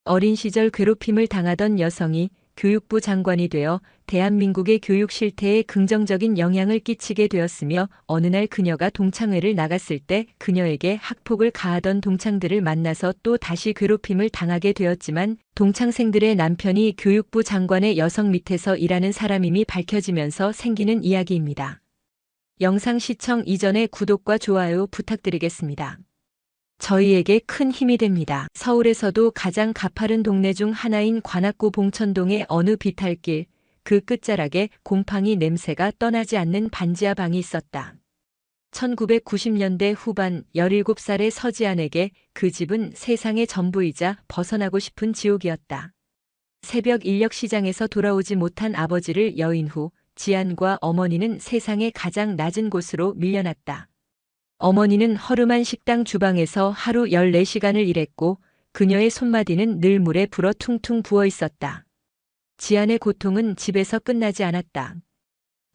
어린 시절 괴롭힘을 당하던 여성이 교육부 장관이 되어 대한민국의 교육 실태에 긍정적인 영향을 끼치게 되었으며 어느 날 그녀가 동창회를 나갔을 때 그녀에게 학폭을 가하던 동창들을 만나서 또 다시 괴롭힘을 당하게 되었지만 동창생들의 남편이 교육부 장관의 여성 밑에서 일하는 사람임이 밝혀지면서 생기는 이야기입니다. 영상 시청 이전에 구독과 좋아요 부탁드리겠습니다. 저희에게 큰 힘이 됩니다. 서울에서도 가장 가파른 동네 중 하나인 관악구 봉천동의 어느 비탈길, 그 끝자락에 곰팡이 냄새가 떠나지 않는 반지하 방이 있었다. 1990년대 후반 17살의 서지안에게 그 집은 세상의 전부이자 벗어나고 싶은 지옥이었다. 새벽 인력시장에서 돌아오지 못한 아버지를 여인 후 지안과 어머니는 세상의 가장 낮은 곳으로 밀려났다. 어머니는 허름한 식당 주방에서 하루 14시간을 일했고 그녀의 손마디는 늘 물에 불어 퉁퉁 부어 있었다. 지안의 고통은 집에서 끝나지 않았다.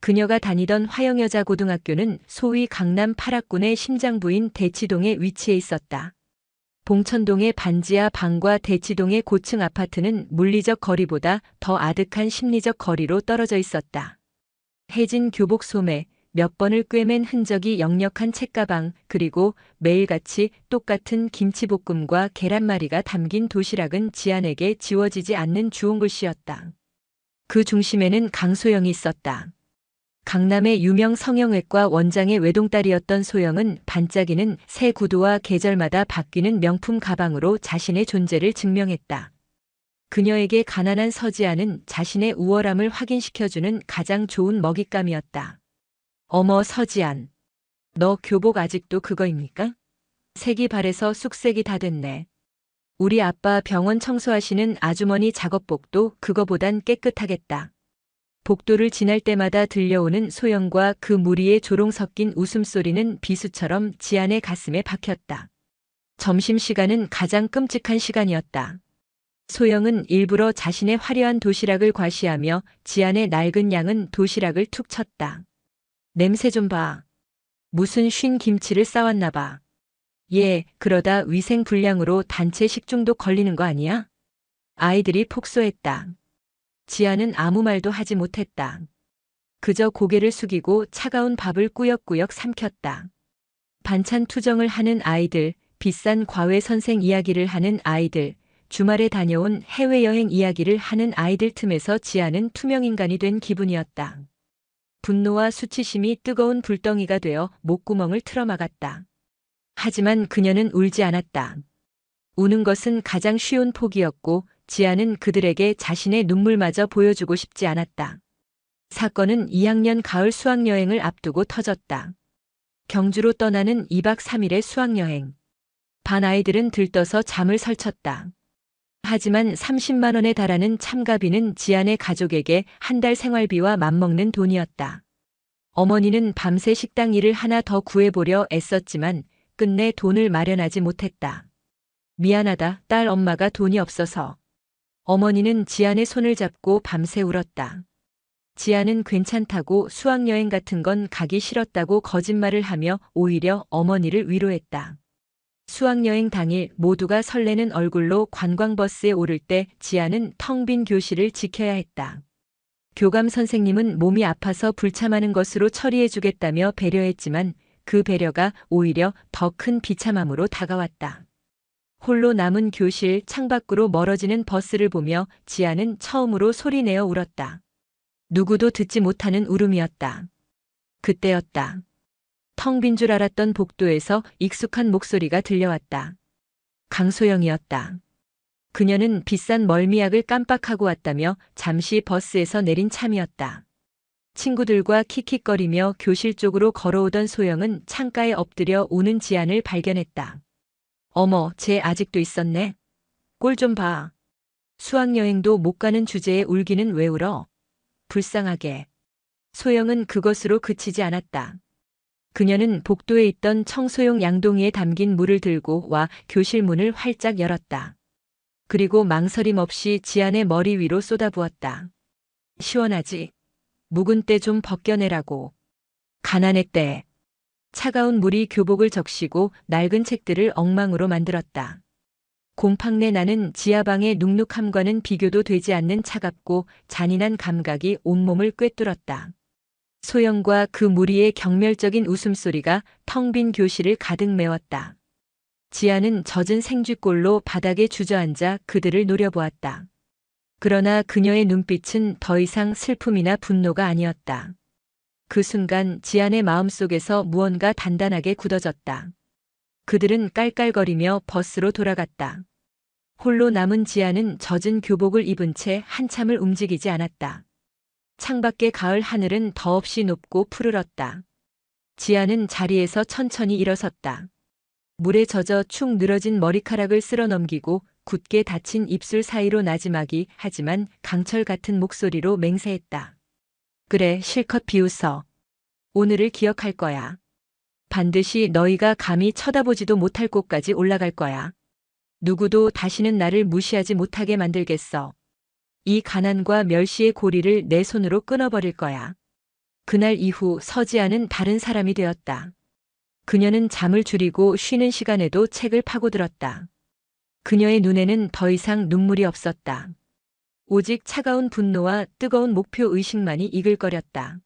그녀가 다니던 화영여자고등학교는 소위 강남 8학군의 심장부인 대치동에 위치해 있었다. 봉천동의 반지하 방과 대치동의 고층 아파트는 물리적 거리보다 더 아득한 심리적 거리로 떨어져 있었다. 해진 교복 소매, 몇 번을 꿰맨 흔적이 역력한 책가방, 그리고 매일같이 똑같은 김치볶음과 계란말이가 담긴 도시락은 지안에게 지워지지 않는 주홍글씨였다. 그 중심에는 강소영이 있었다. 강남의 유명 성형외과 원장의 외동딸이었던 소영은 반짝이는 새 구두와 계절마다 바뀌는 명품 가방으로 자신의 존재를 증명했다. 그녀에게 가난한 서지안은 자신의 우월함을 확인시켜주는 가장 좋은 먹잇감이었다. 어머 서지안, 너 교복 아직도 그거입니까? 색이 바래서 쑥색이 다 됐네. 우리 아빠 병원 청소하시는 아주머니 작업복도 그거보단 깨끗하겠다. 복도를 지날 때마다 들려오는 소영과 그 무리의 조롱 섞인 웃음소리는 비수처럼 지안의 가슴에 박혔다. 점심시간은 가장 끔찍한 시간이었다. 소영은 일부러 자신의 화려한 도시락을 과시하며 지안의 낡은 양은 도시락을 툭 쳤다. 냄새 좀 봐. 무슨 쉰 김치를 싸왔나 봐. 얘, 그러다 위생불량으로 단체 식중독 걸리는 거 아니야? 아이들이 폭소했다. 지안은 아무 말도 하지 못했다. 그저 고개를 숙이고 차가운 밥을 꾸역꾸역 삼켰다. 반찬 투정을 하는 아이들, 비싼 과외 선생 이야기를 하는 아이들, 주말에 다녀온 해외여행 이야기를 하는 아이들 틈에서 지안은 투명인간이 된 기분이었다. 분노와 수치심이 뜨거운 불덩이가 되어 목구멍을 틀어막았다. 하지만 그녀는 울지 않았다. 우는 것은 가장 쉬운 포기였고 지안은 그들에게 자신의 눈물마저 보여주고 싶지 않았다. 사건은 2학년 가을 수학여행을 앞두고 터졌다. 경주로 떠나는 2박 3일의 수학여행. 반 아이들은 들떠서 잠을 설쳤다. 하지만 30만 원에 달하는 참가비는 지안의 가족에게 한 달 생활비와 맞먹는 돈이었다. 어머니는 밤새 식당 일을 하나 더 구해보려 애썼지만 끝내 돈을 마련하지 못했다. 미안하다, 딸 엄마가 돈이 없어서. 어머니는 지안의 손을 잡고 밤새 울었다. 지안은 괜찮다고 수학여행 같은 건 가기 싫었다고 거짓말을 하며 오히려 어머니를 위로했다. 수학여행 당일 모두가 설레는 얼굴로 관광버스에 오를 때 지안은 텅 빈 교실을 지켜야 했다. 교감 선생님은 몸이 아파서 불참하는 것으로 처리해주겠다며 배려했지만 그 배려가 오히려 더 큰 비참함으로 다가왔다. 홀로 남은 교실 창밖으로 멀어지는 버스를 보며 지안은 처음으로 소리내어 울었다. 누구도 듣지 못하는 울음이었다. 그때였다. 텅 빈 줄 알았던 복도에서 익숙한 목소리가 들려왔다. 강소영이었다. 그녀는 비싼 멀미약을 깜빡하고 왔다며 잠시 버스에서 내린 참이었다. 친구들과 킥킥거리며 교실 쪽으로 걸어오던 소영은 창가에 엎드려 우는 지안을 발견했다. 어머, 쟤 아직도 있었네. 꼴 좀 봐. 수학여행도 못 가는 주제에 울기는 왜 울어? 불쌍하게. 소영은 그것으로 그치지 않았다. 그녀는 복도에 있던 청소용 양동이에 담긴 물을 들고 와 교실 문을 활짝 열었다. 그리고 망설임 없이 지안의 머리 위로 쏟아부었다. 시원하지? 묵은 때 좀 벗겨내라고. 가난했대. 차가운 물이 교복을 적시고 낡은 책들을 엉망으로 만들었다. 곰팡내 나는 지하방의 눅눅함과는 비교도 되지 않는 차갑고 잔인한 감각이 온몸을 꿰뚫었다. 소영과 그 무리의 경멸적인 웃음소리가 텅 빈 교실을 가득 메웠다. 지아는 젖은 생쥐꼴로 바닥에 주저앉아 그들을 노려보았다. 그러나 그녀의 눈빛은 더 이상 슬픔이나 분노가 아니었다. 그 순간 지안의 마음속에서 무언가 단단하게 굳어졌다. 그들은 깔깔거리며 버스로 돌아갔다. 홀로 남은 지안은 젖은 교복을 입은 채 한참을 움직이지 않았다. 창밖의 가을 하늘은 더없이 높고 푸르렀다. 지안은 자리에서 천천히 일어섰다. 물에 젖어 축 늘어진 머리카락을 쓸어 넘기고 굳게 닫힌 입술 사이로 나지막이 하지만 강철 같은 목소리로 맹세했다. 그래, 실컷 비웃어. 오늘을 기억할 거야. 반드시 너희가 감히 쳐다보지도 못할 곳까지 올라갈 거야. 누구도 다시는 나를 무시하지 못하게 만들겠어. 이 가난과 멸시의 고리를 내 손으로 끊어버릴 거야. 그날 이후 서지아는 다른 사람이 되었다. 그녀는 잠을 줄이고 쉬는 시간에도 책을 파고들었다. 그녀의 눈에는 더 이상 눈물이 없었다. 오직 차가운 분노와 뜨거운 목표 의식만이 이글거렸다.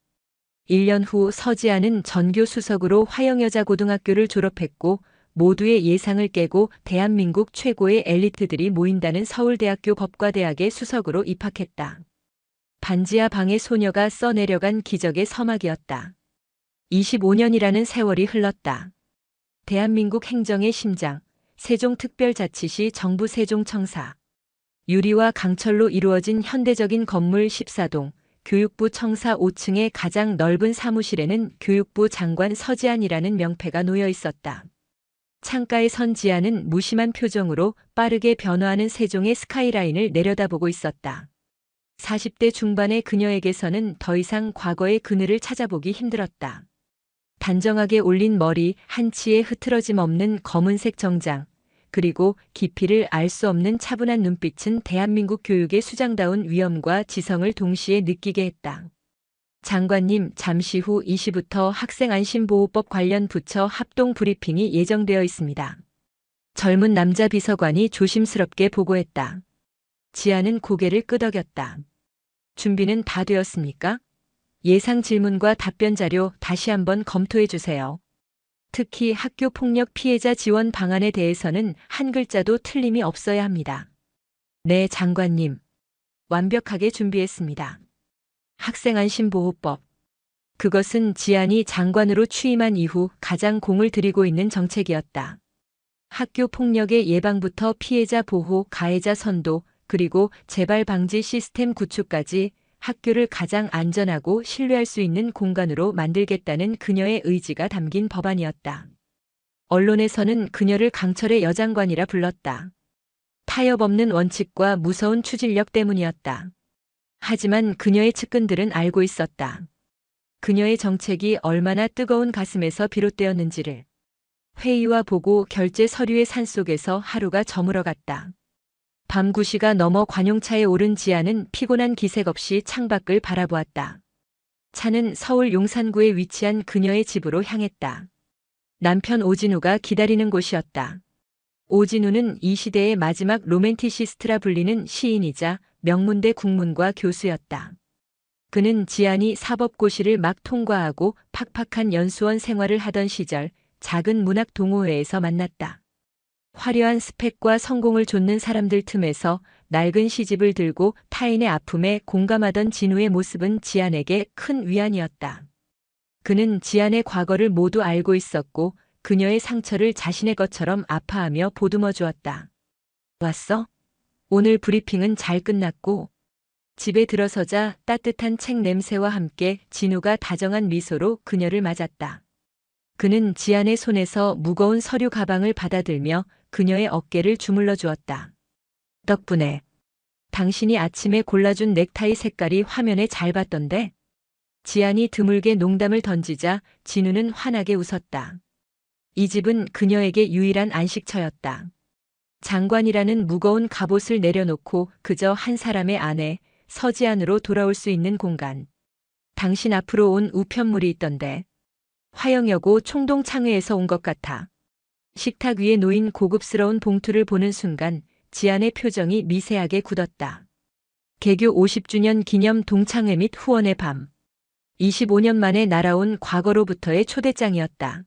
1년 후 서지아는 전교 수석으로 화영여자고등학교를 졸업했고 모두의 예상을 깨고 대한민국 최고의 엘리트들이 모인다는 서울대학교 법과대학의 수석으로 입학했다. 반지하 방의 소녀가 써내려간 기적의 서막이었다. 25년이라는 세월이 흘렀다. 대한민국 행정의 심장, 세종특별자치시 정부 세종청사. 유리와 강철로 이루어진 현대적인 건물 14동, 교육부 청사 5층의 가장 넓은 사무실에는 교육부 장관 서지안이라는 명패가 놓여 있었다. 창가에 선 지안은 무심한 표정으로 빠르게 변화하는 세종의 스카이라인을 내려다보고 있었다. 40대 중반의 그녀에게서는 더 이상 과거의 그늘을 찾아보기 힘들었다. 단정하게 올린 머리, 한치의 흐트러짐 없는 검은색 정장, 그리고 깊이를 알 수 없는 차분한 눈빛은 대한민국 교육의 수장다운 위엄과 지성을 동시에 느끼게 했다. 장관님, 잠시 후 2시부터 학생안심보호법 관련 부처 합동 브리핑이 예정되어 있습니다. 젊은 남자 비서관이 조심스럽게 보고했다. 지아는 고개를 끄덕였다. 준비는 다 되었습니까? 예상 질문과 답변 자료 다시 한번 검토해 주세요. 특히 학교 폭력 피해자 지원 방안에 대해서는 한 글자도 틀림이 없어야 합니다. 네, 장관님. 완벽하게 준비했습니다. 학생안심보호법. 그것은 지안이 장관으로 취임한 이후 가장 공을 들이고 있는 정책이었다. 학교 폭력의 예방부터 피해자 보호, 가해자 선도, 그리고 재발 방지 시스템 구축까지 학교를 가장 안전하고 신뢰할 수 있는 공간으로 만들겠다는 그녀의 의지가 담긴 법안이었다. 언론에서는 그녀를 강철의 여장관이라 불렀다. 타협 없는 원칙과 무서운 추진력 때문이었다. 하지만 그녀의 측근들은 알고 있었다. 그녀의 정책이 얼마나 뜨거운 가슴에서 비롯되었는지를. 회의와 보고 결제 서류의 산속에서 하루가 저물어갔다. 밤 9시가 넘어 관용차에 오른 지아는 피곤한 기색 없이 창밖을 바라보았다. 차는 서울 용산구에 위치한 그녀의 집으로 향했다. 남편 오진우가 기다리는 곳이었다. 오진우는 이 시대의 마지막 로맨티시스트라 불리는 시인이자 명문대 국문과 교수였다. 그는 지안이 사법고시를 막 통과하고 팍팍한 연수원 생활을 하던 시절 작은 문학 동호회에서 만났다. 화려한 스펙과 성공을 좇는 사람들 틈에서 낡은 시집을 들고 타인의 아픔에 공감하던 진우의 모습은 지안에게 큰 위안이었다. 그는 지안의 과거를 모두 알고 있었고 그녀의 상처를 자신의 것처럼 아파하며 보듬어 주었다. 왔어? 오늘 브리핑은 잘 끝났고. 집에 들어서자 따뜻한 책 냄새와 함께 진우가 다정한 미소로 그녀를 맞았다. 그는 지안의 손에서 무거운 서류 가방을 받아들며 그녀의 어깨를 주물러 주었다. 덕분에. 당신이 아침에 골라준 넥타이 색깔이 화면에 잘 봤던데? 지안이 드물게 농담을 던지자 진우는 환하게 웃었다. 이 집은 그녀에게 유일한 안식처였다. 장관이라는 무거운 갑옷을 내려놓고 그저 한 사람의 아내, 서지안으로 돌아올 수 있는 공간. 당신 앞으로 온 우편물이 있던데. 화영여고 총동창회에서 온 것 같아. 식탁 위에 놓인 고급스러운 봉투를 보는 순간 지안의 표정이 미세하게 굳었다. 개교 50주년 기념 동창회 및 후원의 밤. 25년 만에 날아온 과거로부터의 초대장이었다.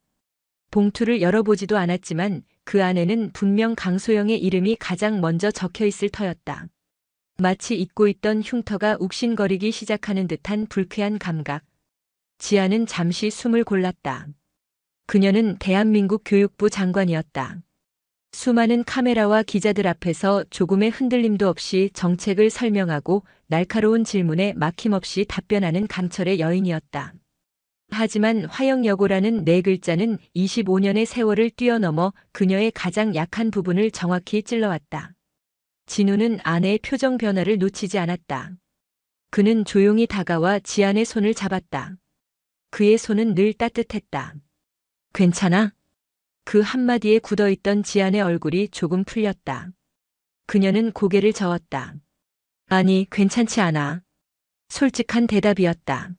봉투를 열어보지도 않았지만 그 안에는 분명 강소영의 이름이 가장 먼저 적혀 있을 터였다. 마치 잊고 있던 흉터가 욱신거리기 시작하는 듯한 불쾌한 감각. 지아는 잠시 숨을 골랐다. 그녀는 대한민국 교육부 장관이었다. 수많은 카메라와 기자들 앞에서 조금의 흔들림도 없이 정책을 설명하고 날카로운 질문에 막힘없이 답변하는 강철의 여인이었다. 하지만 화영여고라는 네 글자는 25년의 세월을 뛰어넘어 그녀의 가장 약한 부분을 정확히 찔러왔다. 진우는 아내의 표정 변화를 놓치지 않았다. 그는 조용히 다가와 지안의 손을 잡았다. 그의 손은 늘 따뜻했다. 괜찮아? 그 한마디에 굳어있던 지안의 얼굴이 조금 풀렸다. 그녀는 고개를 저었다. 아니, 괜찮지 않아. 솔직한 대답이었다.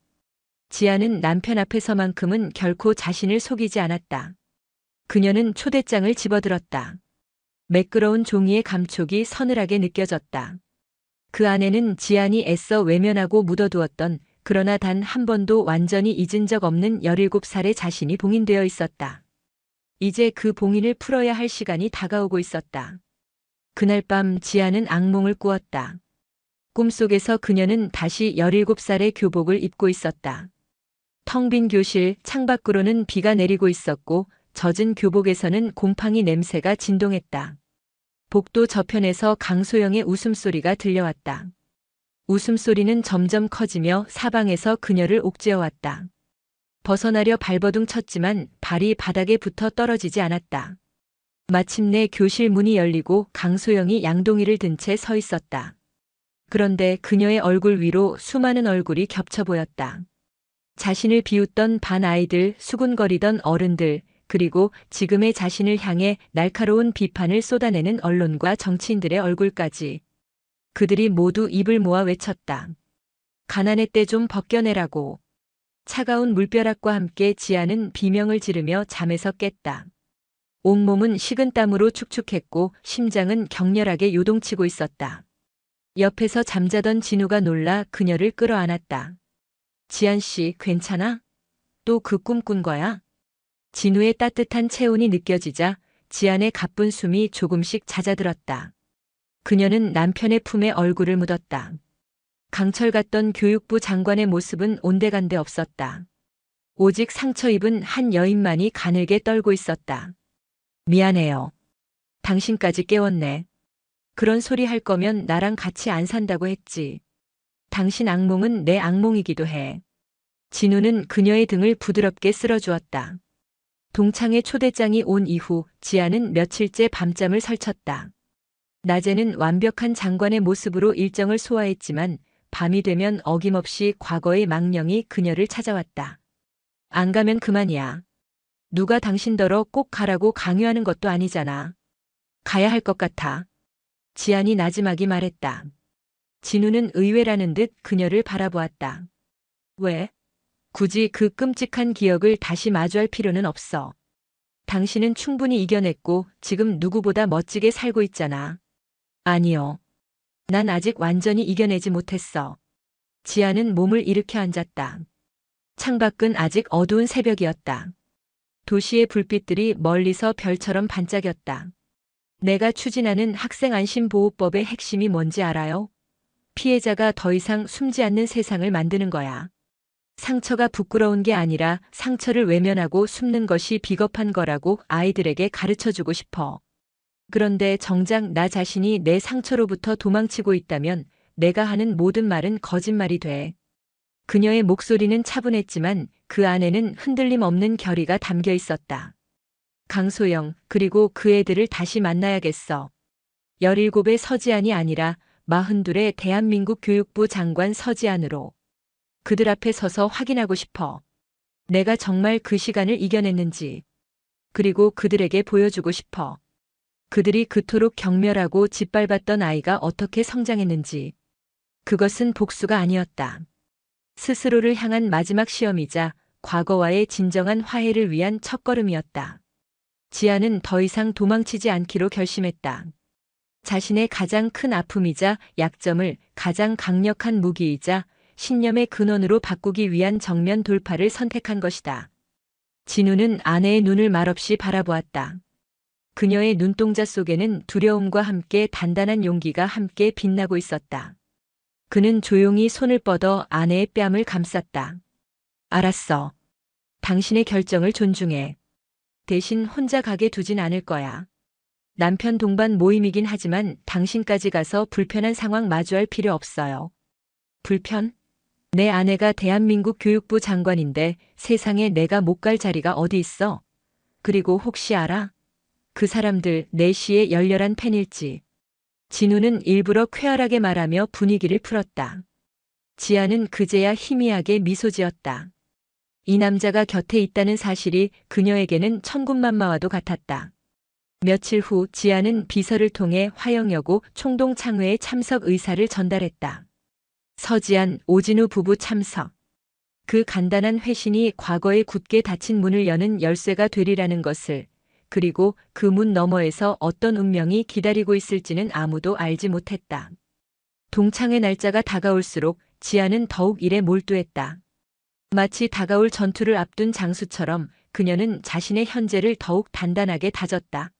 지안은 남편 앞에서만큼은 결코 자신을 속이지 않았다. 그녀는 초대장을 집어들었다. 매끄러운 종이의 감촉이 서늘하게 느껴졌다. 그 안에는 지안이 애써 외면하고 묻어두었던 그러나 단 한 번도 완전히 잊은 적 없는 17살의 자신이 봉인되어 있었다. 이제 그 봉인을 풀어야 할 시간이 다가오고 있었다. 그날 밤 지아는 악몽을 꾸었다. 꿈속에서 그녀는 다시 17살의 교복을 입고 있었다. 텅 빈 교실, 창밖으로는 비가 내리고 있었고 젖은 교복에서는 곰팡이 냄새가 진동했다. 복도 저편에서 강소영의 웃음소리가 들려왔다. 웃음소리는 점점 커지며 사방에서 그녀를 옥죄어왔다. 벗어나려 발버둥 쳤지만 발이 바닥에 붙어 떨어지지 않았다. 마침내 교실 문이 열리고 강소영이 양동이를 든 채 서 있었다. 그런데 그녀의 얼굴 위로 수많은 얼굴이 겹쳐 보였다. 자신을 비웃던 반 아이들, 수군거리던 어른들, 그리고 지금의 자신을 향해 날카로운 비판을 쏟아내는 언론과 정치인들의 얼굴까지. 그들이 모두 입을 모아 외쳤다. 가난의 때 좀 벗겨내라고. 차가운 물벼락과 함께 지아는 비명을 지르며 잠에서 깼다. 온몸은 식은땀으로 축축했고 심장은 격렬하게 요동치고 있었다. 옆에서 잠자던 진우가 놀라 그녀를 끌어안았다. 지안 씨, 괜찮아? 또 그 꿈 꾼 거야? 진우의 따뜻한 체온이 느껴지자 지안의 가쁜 숨이 조금씩 잦아들었다. 그녀는 남편의 품에 얼굴을 묻었다. 강철 같던 교육부 장관의 모습은 온데간데 없었다. 오직 상처 입은 한 여인만이 가늘게 떨고 있었다. 미안해요. 당신까지 깨웠네. 그런 소리 할 거면 나랑 같이 안 산다고 했지. 당신 악몽은 내 악몽이기도 해. 진우는 그녀의 등을 부드럽게 쓸어주었다. 동창회 초대장이 온 이후 지아는 며칠째 밤잠을 설쳤다. 낮에는 완벽한 장관의 모습으로 일정을 소화했지만 밤이 되면 어김없이 과거의 망령이 그녀를 찾아왔다. 안 가면 그만이야. 누가 당신더러 꼭 가라고 강요하는 것도 아니잖아. 가야 할 것 같아. 지안이 나지막이 말했다. 진우는 의외라는 듯 그녀를 바라보았다. 왜? 굳이 그 끔찍한 기억을 다시 마주할 필요는 없어. 당신은 충분히 이겨냈고 지금 누구보다 멋지게 살고 있잖아. 아니요. 난 아직 완전히 이겨내지 못했어. 지아는 몸을 일으켜 앉았다. 창밖은 아직 어두운 새벽이었다. 도시의 불빛들이 멀리서 별처럼 반짝였다. 내가 추진하는 학생 안심보호법의 핵심이 뭔지 알아요? 피해자가 더 이상 숨지 않는 세상을 만드는 거야. 상처가 부끄러운 게 아니라 상처를 외면하고 숨는 것이 비겁한 거라고 아이들에게 가르쳐주고 싶어. 그런데 정작 나 자신이 내 상처로부터 도망치고 있다면 내가 하는 모든 말은 거짓말이 돼. 그녀의 목소리는 차분했지만 그 안에는 흔들림 없는 결의가 담겨 있었다. 강소영, 그리고 그 애들을 다시 만나야겠어. 17의 서지안이 아니라 42의 대한민국 교육부 장관 서지안으로. 그들 앞에 서서 확인하고 싶어. 내가 정말 그 시간을 이겨냈는지. 그리고 그들에게 보여주고 싶어. 그들이 그토록 경멸하고 짓밟았던 아이가 어떻게 성장했는지. 그것은 복수가 아니었다. 스스로를 향한 마지막 시험이자 과거와의 진정한 화해를 위한 첫걸음이었다. 지아는 더 이상 도망치지 않기로 결심했다. 자신의 가장 큰 아픔이자 약점을 가장 강력한 무기이자 신념의 근원으로 바꾸기 위한 정면 돌파를 선택한 것이다. 진우는 아내의 눈을 말없이 바라보았다. 그녀의 눈동자 속에는 두려움과 함께 단단한 용기가 함께 빛나고 있었다. 그는 조용히 손을 뻗어 아내의 뺨을 감쌌다. 알았어. 당신의 결정을 존중해. 대신 혼자 가게 두진 않을 거야. 남편 동반 모임이긴 하지만 당신까지 가서 불편한 상황 마주할 필요 없어요. 불편? 내 아내가 대한민국 교육부 장관인데 세상에 내가 못 갈 자리가 어디 있어? 그리고 혹시 알아? 그 사람들 내 시의 열렬한 팬일지. 진우는 일부러 쾌활하게 말하며 분위기를 풀었다. 지아는 그제야 희미하게 미소 지었다. 이 남자가 곁에 있다는 사실이 그녀에게는 천군만마와도 같았다. 며칠 후 지아는 비서를 통해 화영여고 총동창회에 참석 의사를 전달했다. 서지안, 오진우 부부 참석. 그 간단한 회신이 과거에 굳게 닫힌 문을 여는 열쇠가 되리라는 것을, 그리고 그 문 너머에서 어떤 운명이 기다리고 있을지는 아무도 알지 못했다. 동창회 날짜가 다가올수록 지아는 더욱 일에 몰두했다. 마치 다가올 전투를 앞둔 장수처럼 그녀는 자신의 현재를 더욱 단단하게 다졌다.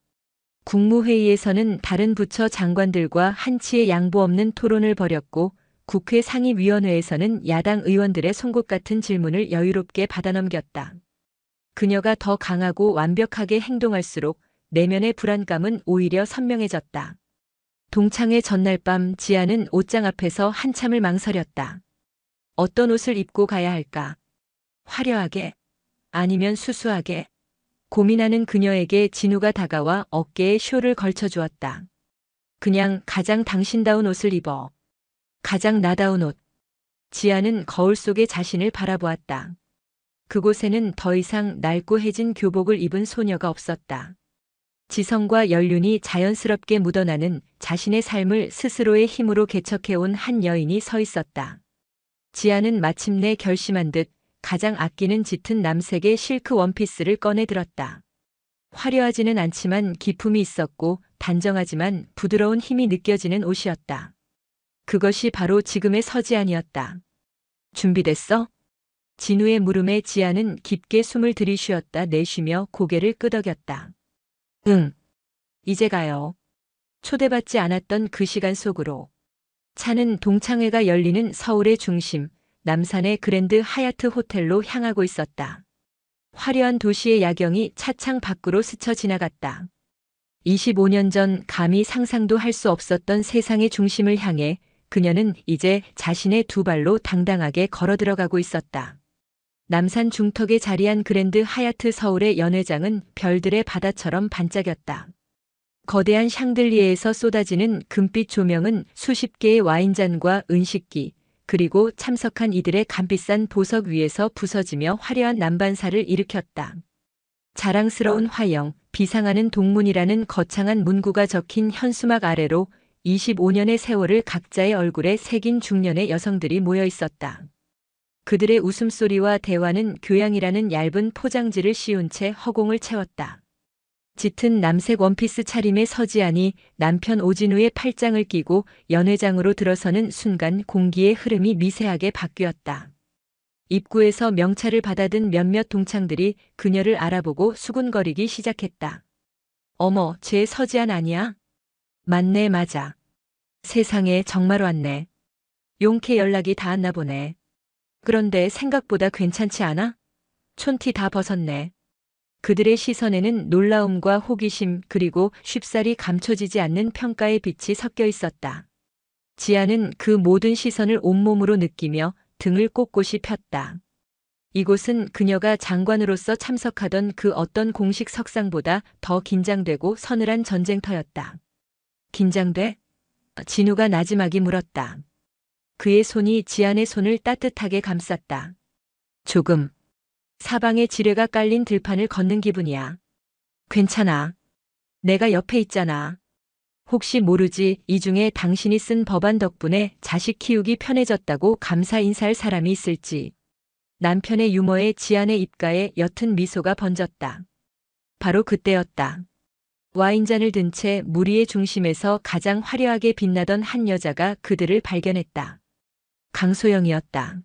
국무회의에서는 다른 부처 장관들과 한치의 양보 없는 토론을 벌였고, 국회 상임위원회에서는 야당 의원들의 송곳 같은 질문을 여유롭게 받아넘겼다. 그녀가 더 강하고 완벽하게 행동할수록 내면의 불안감은 오히려 선명해졌다. 동창회 전날 밤 지아는 옷장 앞에서 한참을 망설였다. 어떤 옷을 입고 가야 할까? 화려하게? 아니면 수수하게? 고민하는 그녀에게 진우가 다가와 어깨에 쇼를 걸쳐주었다. 그냥 가장 당신다운 옷을 입어. 가장 나다운 옷. 지아는 거울 속에 자신을 바라보았다. 그곳에는 더 이상 낡고해진 교복을 입은 소녀가 없었다. 지성과 연륜이 자연스럽게 묻어나는 자신의 삶을 스스로의 힘으로 개척해온 한 여인이 서 있었다. 지아는 마침내 결심한 듯 가장 아끼는 짙은 남색의 실크 원피스를 꺼내 들었다. 화려하지는 않지만 기품이 있었고 단정하지만 부드러운 힘이 느껴지는 옷이었다. 그것이 바로 지금의 서지안이었다. 준비됐어? 진우의 물음에 지아는 깊게 숨을 들이쉬었다 내쉬며 고개를 끄덕였다. 응. 이제 가요. 초대받지 않았던 그 시간 속으로. 차는 동창회가 열리는 서울의 중심, 남산의 그랜드 하얏트 호텔로 향하고 있었다. 화려한 도시의 야경이 차창 밖으로 스쳐 지나갔다. 25년 전 감히 상상도 할 수 없었던 세상의 중심을 향해 그녀는 이제 자신의 두 발로 당당하게 걸어 들어가고 있었다. 남산 중턱에 자리한 그랜드 하얏트 서울의 연회장은 별들의 바다처럼 반짝였다. 거대한 샹들리에에서 쏟아지는 금빛 조명은 수십 개의 와인잔과 은식기, 그리고 참석한 이들의 값비싼 보석 위에서 부서지며 화려한 난반사를 일으켰다. 자랑스러운 화영, 비상하는 동문이라는 거창한 문구가 적힌 현수막 아래로 25년의 세월을 각자의 얼굴에 새긴 중년의 여성들이 모여 있었다. 그들의 웃음소리와 대화는 교양이라는 얇은 포장지를 씌운 채 허공을 채웠다. 짙은 남색 원피스 차림의 서지안이 남편 오진우의 팔짱을 끼고 연회장으로 들어서는 순간 공기의 흐름이 미세하게 바뀌었다. 입구에서 명찰을 받아든 몇몇 동창들이 그녀를 알아보고 수군거리기 시작했다. 어머, 쟤 서지안 아니야? 맞네, 맞아. 세상에 정말 왔네. 용케 연락이 닿았나 보네. 그런데 생각보다 괜찮지 않아? 촌티 다 벗었네. 그들의 시선에는 놀라움과 호기심 그리고 쉽사리 감춰지지 않는 평가의 빛이 섞여 있었다. 지아는 그 모든 시선을 온몸으로 느끼며 등을 꼿꼿이 폈다. 이곳은 그녀가 장관으로서 참석하던 그 어떤 공식 석상보다 더 긴장되고 서늘한 전쟁터였다. 긴장돼? 진우가 나지막이 물었다. 그의 손이 지안의 손을 따뜻하게 감쌌다. 조금. 사방에 지뢰가 깔린 들판을 걷는 기분이야. 괜찮아. 내가 옆에 있잖아. 혹시 모르지 이 중에 당신이 쓴 법안 덕분에 자식 키우기 편해졌다고 감사 인사할 사람이 있을지. 남편의 유머에 지안의 입가에 옅은 미소가 번졌다. 바로 그때였다. 와인잔을 든 채 무리의 중심에서 가장 화려하게 빛나던 한 여자가 그들을 발견했다. 강소영이었다.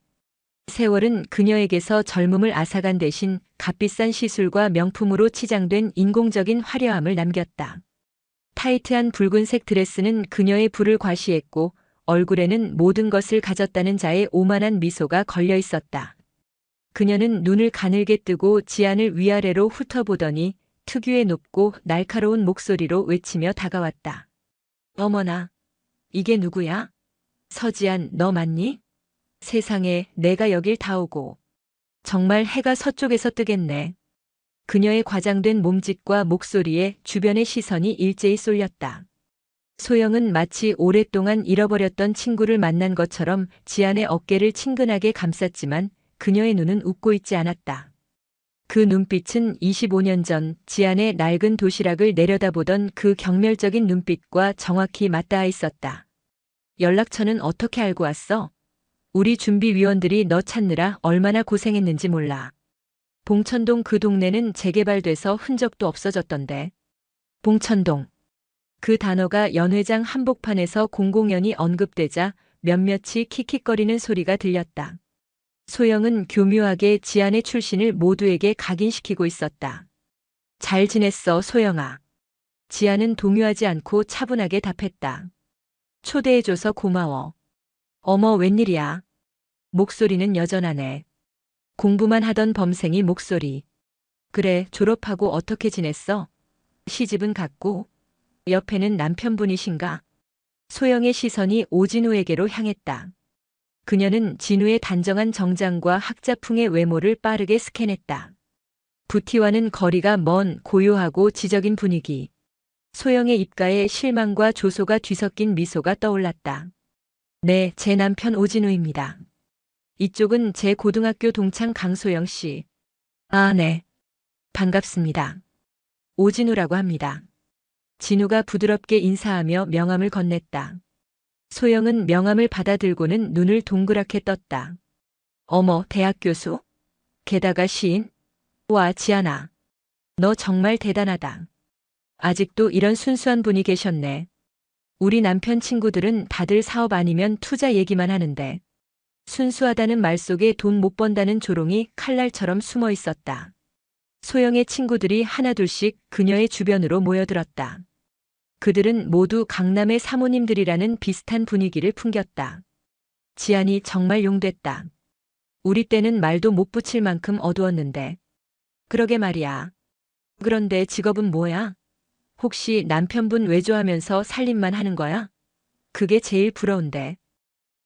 세월은 그녀에게서 젊음을 앗아간 대신 값비싼 시술과 명품으로 치장된 인공적인 화려함을 남겼다. 타이트한 붉은색 드레스는 그녀의 부를 과시했고 얼굴에는 모든 것을 가졌다는 자의 오만한 미소가 걸려 있었다. 그녀는 눈을 가늘게 뜨고 지안을 위아래로 훑어보더니 특유의 높고 날카로운 목소리로 외치며 다가왔다. 어머나, 이게 누구야? 서지안, 너 맞니? 세상에, 내가 여길 다 오고. 정말 해가 서쪽에서 뜨겠네. 그녀의 과장된 몸짓과 목소리에 주변의 시선이 일제히 쏠렸다. 소영은 마치 오랫동안 잃어버렸던 친구를 만난 것처럼 지안의 어깨를 친근하게 감쌌지만 그녀의 눈은 웃고 있지 않았다. 그 눈빛은 25년 전 지안의 낡은 도시락을 내려다보던 그 경멸적인 눈빛과 정확히 맞닿아 있었다. 연락처는 어떻게 알고 왔어? 우리 준비위원들이 너 찾느라 얼마나 고생했는지 몰라. 봉천동 그 동네는 재개발돼서 흔적도 없어졌던데. 봉천동. 그 단어가 연회장 한복판에서 공공연히 언급되자 몇몇이 킥킥거리는 소리가 들렸다. 소영은 교묘하게 지안의 출신을 모두에게 각인시키고 있었다. 잘 지냈어, 소영아. 지안은 동요하지 않고 차분하게 답했다. 초대해줘서 고마워. 어머, 웬일이야. 목소리는 여전하네. 공부만 하던 범생이 목소리. 그래, 졸업하고 어떻게 지냈어? 시집은 갔고? 옆에는 남편분이신가? 소영의 시선이 오진우에게로 향했다. 그녀는 진우의 단정한 정장과 학자풍의 외모를 빠르게 스캔했다. 부티와는 거리가 먼 고요하고 지적인 분위기. 소영의 입가에 실망과 조소가 뒤섞인 미소가 떠올랐다. 네, 제 남편 오진우입니다. 이쪽은 제 고등학교 동창 강소영 씨. 아, 네. 반갑습니다. 오진우라고 합니다. 진우가 부드럽게 인사하며 명함을 건넸다. 소영은 명함을 받아들고는 눈을 동그랗게 떴다. 어머, 대학 교수? 게다가 시인? 와, 지안아. 너 정말 대단하다. 아직도 이런 순수한 분이 계셨네. 우리 남편 친구들은 다들 사업 아니면 투자 얘기만 하는데. 순수하다는 말 속에 돈 못 번다는 조롱이 칼날처럼 숨어 있었다. 소영의 친구들이 하나둘씩 그녀의 주변으로 모여들었다. 그들은 모두 강남의 사모님들이라는 비슷한 분위기를 풍겼다. 지안이 정말 용됐다. 우리 때는 말도 못 붙일 만큼 어두웠는데. 그러게 말이야. 그런데 직업은 뭐야? 혹시 남편분 외조하면서 살림만 하는 거야? 그게 제일 부러운데.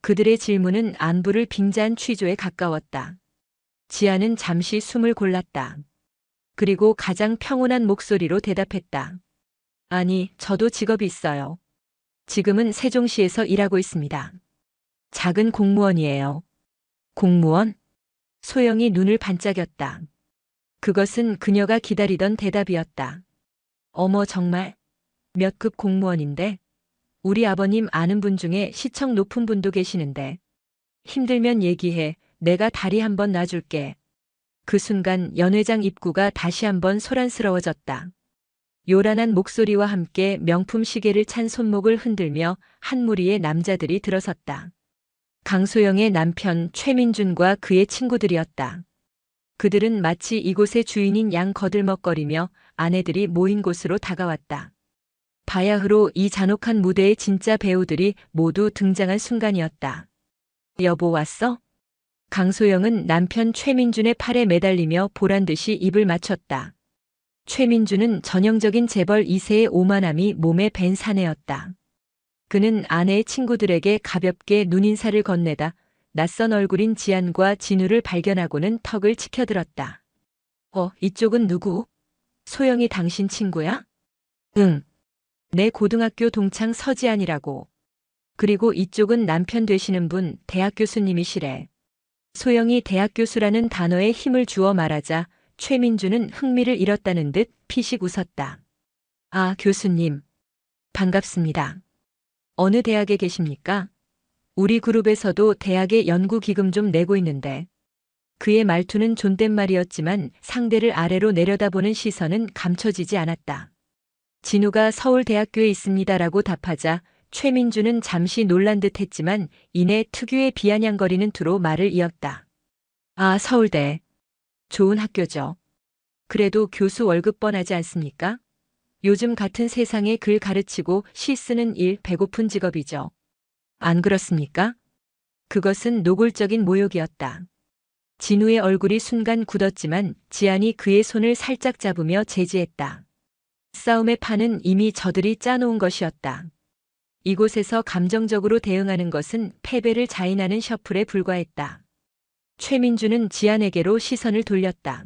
그들의 질문은 안부를 빙자한 취조에 가까웠다. 지안은 잠시 숨을 골랐다. 그리고 가장 평온한 목소리로 대답했다. 아니, 저도 직업이 있어요. 지금은 세종시에서 일하고 있습니다. 작은 공무원이에요. 공무원? 소영이 눈을 반짝였다. 그것은 그녀가 기다리던 대답이었다. 어머, 정말? 몇 급 공무원인데? 우리 아버님 아는 분 중에 시청 높은 분도 계시는데. 힘들면 얘기해. 내가 다리 한번 놔줄게. 그 순간 연회장 입구가 다시 한번 소란스러워졌다. 요란한 목소리와 함께 명품 시계를 찬 손목을 흔들며 한 무리의 남자들이 들어섰다. 강소영의 남편 최민준과 그의 친구들이었다. 그들은 마치 이곳의 주인인 양 거들먹거리며 아내들이 모인 곳으로 다가왔다. 바야흐로 이 잔혹한 무대의 진짜 배우들이 모두 등장한 순간이었다. 여보, 왔어? 강소영은 남편 최민준의 팔에 매달리며 보란듯이 입을 맞췄다. 최민준은 전형적인 재벌 2세의 오만함이 몸에 밴 사내였다. 그는 아내의 친구들에게 가볍게 눈인사를 건네다 낯선 얼굴인 지안과 진우를 발견하고는 턱을 치켜들었다. 이쪽은 누구? 소영이 당신 친구야? 응. 내 고등학교 동창 서지안이라고. 그리고 이쪽은 남편 되시는 분 대학 교수님이시래. 소영이 대학 교수라는 단어에 힘을 주어 말하자 최민주는 흥미를 잃었다는 듯 피식 웃었다. 아, 교수님. 반갑습니다. 어느 대학에 계십니까? 우리 그룹에서도 대학에 연구기금 좀 내고 있는데. 그의 말투는 존댓말이었지만 상대를 아래로 내려다보는 시선은 감춰지지 않았다. 진우가 서울대학교에 있습니다라고 답하자 최민주는 잠시 놀란 듯 했지만 이내 특유의 비아냥거리는 투로 말을 이었다. 아, 서울대. 좋은 학교죠. 그래도 교수 월급 뻔하지 않습니까? 요즘 같은 세상에 글 가르치고 시 쓰는 일 배고픈 직업이죠. 안 그렇습니까? 그것은 노골적인 모욕이었다. 진우의 얼굴이 순간 굳었지만 지안이 그의 손을 살짝 잡으며 제지했다. 싸움의 판은 이미 저들이 짜놓은 것이었다. 이곳에서 감정적으로 대응하는 것은 패배를 자인하는 셔플에 불과했다. 최민주는 지안에게로 시선을 돌렸다.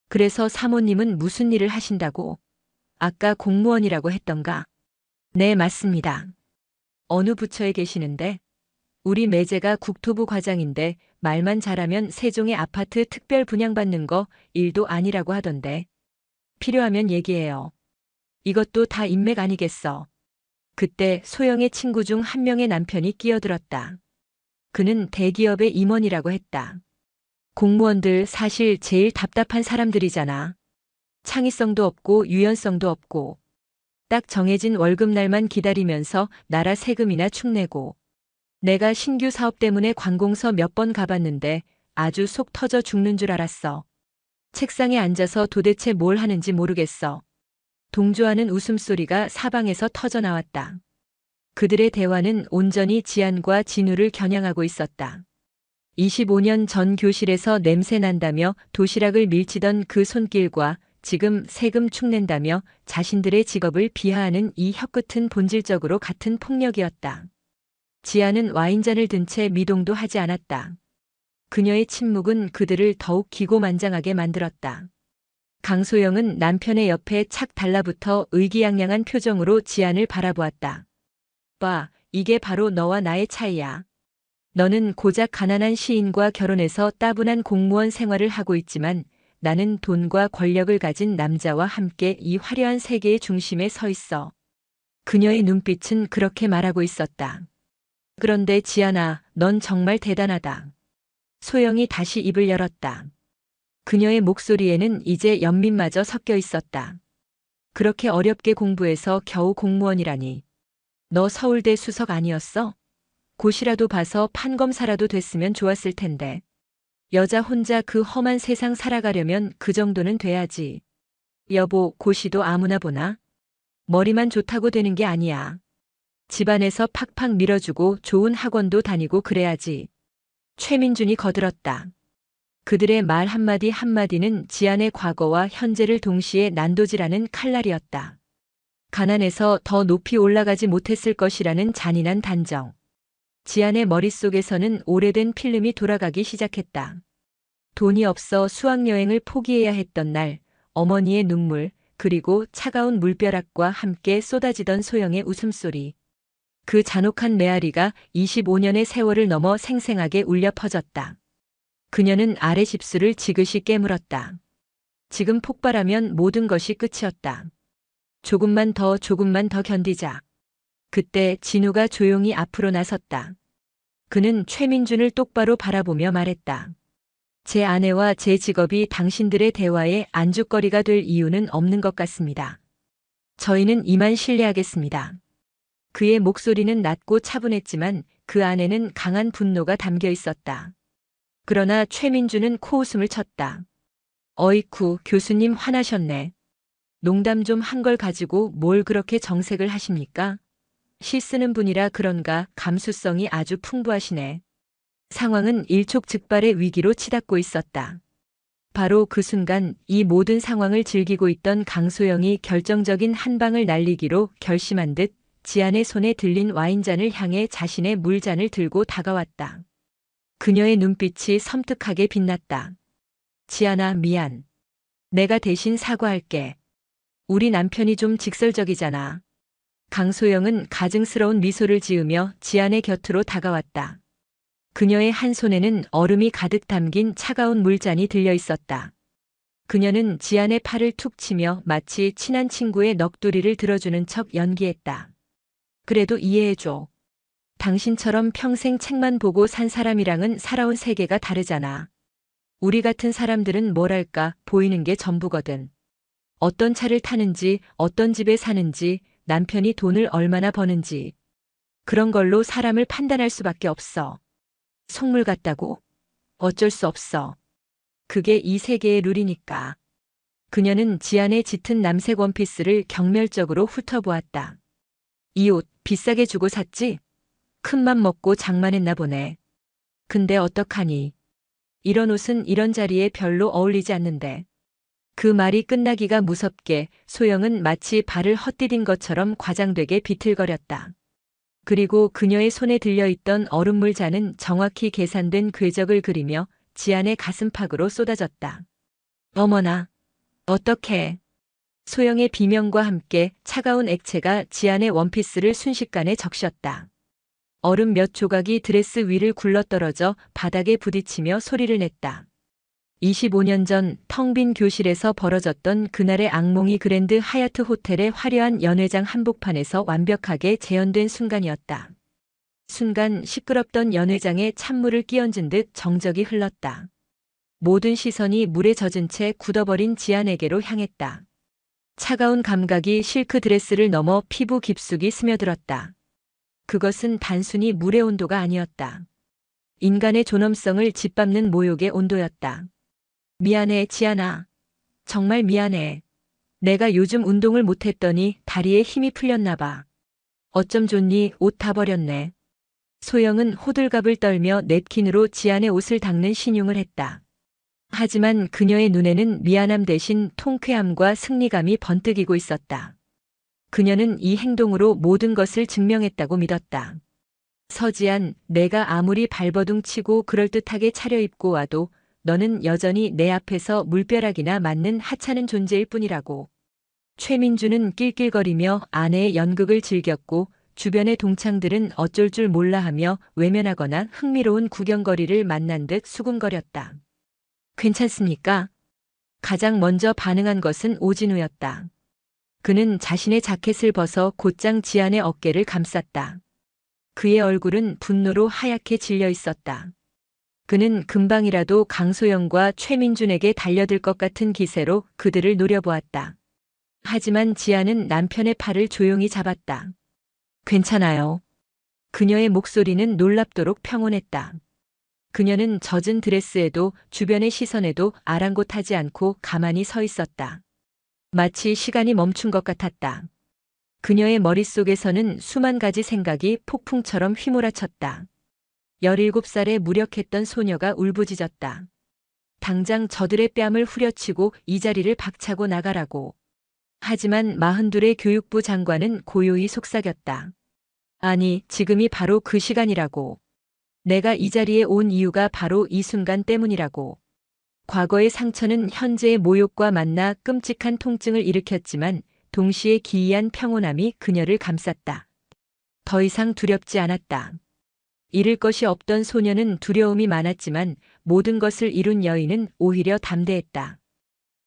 그래서 사모님은 무슨 일을 하신다고? 아까 공무원이라고 했던가? 네, 맞습니다. 어느 부처에 계시는데? 우리 매제가 국토부 과장인데 말만 잘하면 세종의 아파트 특별 분양받는 거 일도 아니라고 하던데. 필요하면 얘기해요. 이것도 다 인맥 아니겠어. 그때 소영의 친구 중 한 명의 남편이 끼어들었다. 그는 대기업의 임원이라고 했다. 공무원들 사실 제일 답답한 사람들이잖아. 창의성도 없고 유연성도 없고 딱 정해진 월급날만 기다리면서 나라 세금이나 축내고 내가 신규 사업 때문에 관공서 몇 번 가봤는데 아주 속 터져 죽는 줄 알았어. 책상에 앉아서 도대체 뭘 하는지 모르겠어. 동조하는 웃음소리가 사방에서 터져 나왔다. 그들의 대화는 온전히 지안과 진우를 겨냥하고 있었다. 25년 전 교실에서 냄새 난다며 도시락을 밀치던 그 손길과 지금 세금 축낸다며 자신들의 직업을 비하하는 이 혀끝은 본질적으로 같은 폭력이었다. 지아는 와인잔을 든 채 미동도 하지 않았다. 그녀의 침묵은 그들을 더욱 기고만장하게 만들었다. 강소영은 남편의 옆에 착 달라붙어 의기양양한 표정으로 지안을 바라보았다. 봐, 이게 바로 너와 나의 차이야. 너는 고작 가난한 시인과 결혼해서 따분한 공무원 생활을 하고 있지만 나는 돈과 권력을 가진 남자와 함께 이 화려한 세계의 중심에 서 있어. 그녀의 눈빛은 그렇게 말하고 있었다. 그런데 지안아, 넌 정말 대단하다. 소영이 다시 입을 열었다. 그녀의 목소리에는 이제 연민마저 섞여 있었다. 그렇게 어렵게 공부해서 겨우 공무원이라니. 너 서울대 수석 아니었어? 고시라도 봐서 판검사라도 됐으면 좋았을 텐데. 여자 혼자 그 험한 세상 살아가려면 그 정도는 돼야지. 여보, 고시도 아무나 보나? 머리만 좋다고 되는 게 아니야. 집안에서 팍팍 밀어주고 좋은 학원도 다니고 그래야지. 최민준이 거들었다. 그들의 말 한마디 한마디는 지안의 과거와 현재를 동시에 난도질하는 칼날이었다. 가난해서 더 높이 올라가지 못했을 것이라는 잔인한 단정. 지안의 머릿속에서는 오래된 필름이 돌아가기 시작했다. 돈이 없어 수학여행을 포기해야 했던 날, 어머니의 눈물, 그리고 차가운 물벼락과 함께 쏟아지던 소영의 웃음소리. 그 잔혹한 메아리가 25년의 세월을 넘어 생생하게 울려 퍼졌다. 그녀는 아래 집술을 지그시 깨물었다. 지금 폭발하면 모든 것이 끝이었다. 조금만 더 견디자. 그때 진우가 조용히 앞으로 나섰다. 그는 최민준을 똑바로 바라보며 말했다. 제 아내와 제 직업이 당신들의 대화에 안주거리가 될 이유는 없는 것 같습니다. 저희는 이만 실례하겠습니다. 그의 목소리는 낮고 차분했지만 그 안에는 강한 분노가 담겨 있었다. 그러나 최민주는 코웃음을 쳤다. 어이쿠, 교수님 화나셨네. 농담 좀 한 걸 가지고 뭘 그렇게 정색을 하십니까? 시 쓰는 분이라 그런가 감수성이 아주 풍부하시네. 상황은 일촉즉발의 위기로 치닫고 있었다. 바로 그 순간 이 모든 상황을 즐기고 있던 강소영이 결정적인 한 방을 날리기로 결심한 듯 지안의 손에 들린 와인잔을 향해 자신의 물잔을 들고 다가왔다. 그녀의 눈빛이 섬뜩하게 빛났다. 지안아, 미안. 내가 대신 사과할게. 우리 남편이 좀 직설적이잖아. 강소영은 가증스러운 미소를 지으며 지안의 곁으로 다가왔다. 그녀의 한 손에는 얼음이 가득 담긴 차가운 물잔이 들려 있었다. 그녀는 지안의 팔을 툭 치며 마치 친한 친구의 넋두리를 들어주는 척 연기했다. 그래도 이해해줘. 당신처럼 평생 책만 보고 산 사람이랑은 살아온 세계가 다르잖아. 우리 같은 사람들은 뭐랄까 보이는 게 전부거든. 어떤 차를 타는지, 어떤 집에 사는지, 남편이 돈을 얼마나 버는지. 그런 걸로 사람을 판단할 수밖에 없어. 속물 같다고? 어쩔 수 없어. 그게 이 세계의 룰이니까. 그녀는 지안의 짙은 남색 원피스를 경멸적으로 훑어보았다. 이 옷 비싸게 주고 샀지? 큰맘 먹고 장만했나 보네. 근데 어떡하니? 이런 옷은 이런 자리에 별로 어울리지 않는데. 그 말이 끝나기가 무섭게 소영은 마치 발을 헛디딘 것처럼 과장되게 비틀거렸다. 그리고 그녀의 손에 들려있던 얼음물 잔은 정확히 계산된 궤적을 그리며 지안의 가슴팍으로 쏟아졌다. 어머나, 어떡해. 소영의 비명과 함께 차가운 액체가 지안의 원피스를 순식간에 적셨다. 얼음 몇 조각이 드레스 위를 굴러떨어져 바닥에 부딪히며 소리를 냈다. 25년 전 텅 빈 교실에서 벌어졌던 그날의 악몽이 그랜드 하얏트 호텔의 화려한 연회장 한복판에서 완벽하게 재현된 순간이었다. 순간 시끄럽던 연회장에 찬물을 끼얹은 듯 정적이 흘렀다. 모든 시선이 물에 젖은 채 굳어버린 지안에게로 향했다. 차가운 감각이 실크 드레스를 넘어 피부 깊숙이 스며들었다. 그것은 단순히 물의 온도가 아니었다. 인간의 존엄성을 짓밟는 모욕의 온도였다. 미안해, 지안아. 정말 미안해. 내가 요즘 운동을 못했더니 다리에 힘이 풀렸나 봐. 어쩜 좋니, 옷 다 버렸네. 소영은 호들갑을 떨며 냅킨으로 지안의 옷을 닦는 신용을 했다. 하지만 그녀의 눈에는 미안함 대신 통쾌함과 승리감이 번뜩이고 있었다. 그녀는 이 행동으로 모든 것을 증명했다고 믿었다. 서지안, 내가 아무리 발버둥 치고 그럴듯하게 차려입고 와도 너는 여전히 내 앞에서 물벼락이나 맞는 하찮은 존재일 뿐이라고. 최민주는 낄낄거리며 아내의 연극을 즐겼고 주변의 동창들은 어쩔 줄 몰라하며 외면하거나 흥미로운 구경거리를 만난 듯 수군거렸다. 괜찮습니까? 가장 먼저 반응한 것은 오진우였다. 그는 자신의 자켓을 벗어 곧장 지안의 어깨를 감쌌다. 그의 얼굴은 분노로 하얗게 질려 있었다. 그는 금방이라도 강소영과 최민준에게 달려들 것 같은 기세로 그들을 노려보았다. 하지만 지안은 남편의 팔을 조용히 잡았다. 괜찮아요. 그녀의 목소리는 놀랍도록 평온했다. 그녀는 젖은 드레스에도 주변의 시선에도 아랑곳하지 않고 가만히 서 있었다. 마치 시간이 멈춘 것 같았다. 그녀의 머릿속에서는 수만 가지 생각이 폭풍처럼 휘몰아쳤다. 17살에 무력했던 소녀가 울부짖었다. 당장 저들의 뺨을 후려치고 이 자리를 박차고 나가라고. 하지만 42의 교육부 장관은 고요히 속삭였다. 아니, 지금이 바로 그 시간이라고. 내가 이 자리에 온 이유가 바로 이 순간 때문이라고. 과거의 상처는 현재의 모욕과 만나 끔찍한 통증을 일으켰지만 동시에 기이한 평온함이 그녀를 감쌌다. 더 이상 두렵지 않았다. 잃을 것이 없던 소녀는 두려움이 많았지만 모든 것을 이룬 여인은 오히려 담대했다.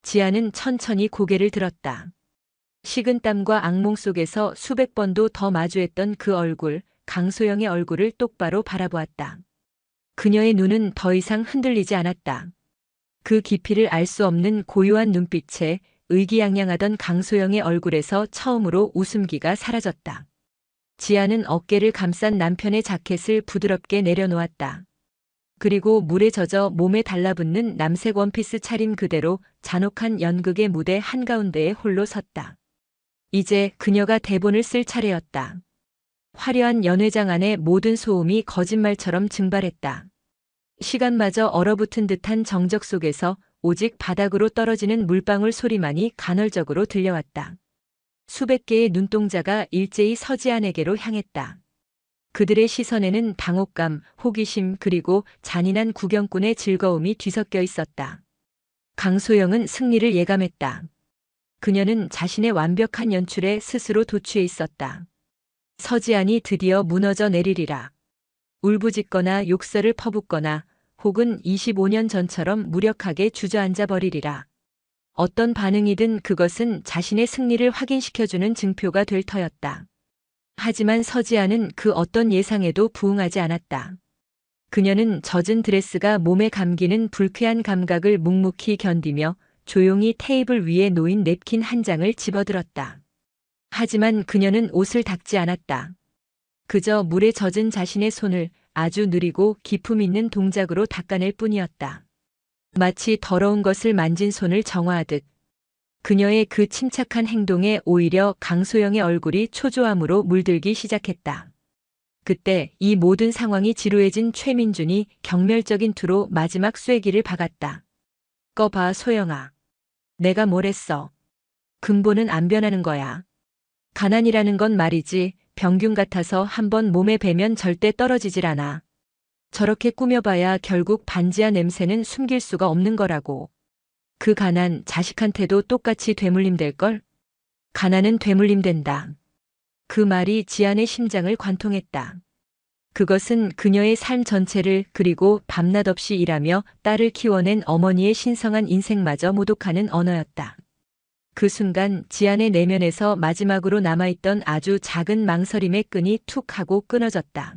지안은 천천히 고개를 들었다. 식은땀과 악몽 속에서 수백 번도 더 마주했던 그 얼굴, 강소영의 얼굴을 똑바로 바라보았다. 그녀의 눈은 더 이상 흔들리지 않았다. 그 깊이를 알 수 없는 고요한 눈빛에 의기양양하던 강소영의 얼굴에서 처음으로 웃음기가 사라졌다. 지안은 어깨를 감싼 남편의 자켓을 부드럽게 내려놓았다. 그리고 물에 젖어 몸에 달라붙는 남색 원피스 차림 그대로 잔혹한 연극의 무대 한가운데에 홀로 섰다. 이제 그녀가 대본을 쓸 차례였다. 화려한 연회장 안에 모든 소음이 거짓말처럼 증발했다. 시간마저 얼어붙은 듯한 정적 속에서 오직 바닥으로 떨어지는 물방울 소리만이 간헐적으로 들려왔다. 수백 개의 눈동자가 일제히 서지안에게로 향했다. 그들의 시선에는 당혹감, 호기심 그리고 잔인한 구경꾼의 즐거움이 뒤섞여 있었다. 강소영은 승리를 예감했다. 그녀는 자신의 완벽한 연출에 스스로 도취해 있었다. 서지안이 드디어 무너져 내리리라. 울부짖거나 욕설을 퍼붓거나 혹은 25년 전처럼 무력하게 주저앉아 버리리라. 어떤 반응이든 그것은 자신의 승리를 확인시켜주는 증표가 될 터였다. 하지만 서지안은 그 어떤 예상에도 부응하지 않았다. 그녀는 젖은 드레스가 몸에 감기는 불쾌한 감각을 묵묵히 견디며 조용히 테이블 위에 놓인 냅킨 한 장을 집어들었다. 하지만 그녀는 옷을 닦지 않았다. 그저 물에 젖은 자신의 손을 아주 느리고 기품 있는 동작으로 닦아낼 뿐이었다. 마치 더러운 것을 만진 손을 정화하듯. 그녀의 그 침착한 행동에 오히려 강소영의 얼굴이 초조함으로 물들기 시작했다. 그때 이 모든 상황이 지루해진 최민준이 경멸적인 투로 마지막 쐐기를 박았다. 꺼봐, 소영아. 내가 뭘 했어. 근본은 안 변하는 거야. 가난이라는 건 말이지 병균 같아서 한번 몸에 배면 절대 떨어지질 않아. 저렇게 꾸며봐야 결국 반지하 냄새는 숨길 수가 없는 거라고. 그 가난 자식한테도 똑같이 되물림될걸? 가난은 되물림된다. 그 말이 지안의 심장을 관통했다. 그것은 그녀의 삶 전체를 그리고 밤낮 없이 일하며 딸을 키워낸 어머니의 신성한 인생마저 모독하는 언어였다. 그 순간 지안의 내면에서 마지막으로 남아있던 아주 작은 망설임의 끈이 툭 하고 끊어졌다.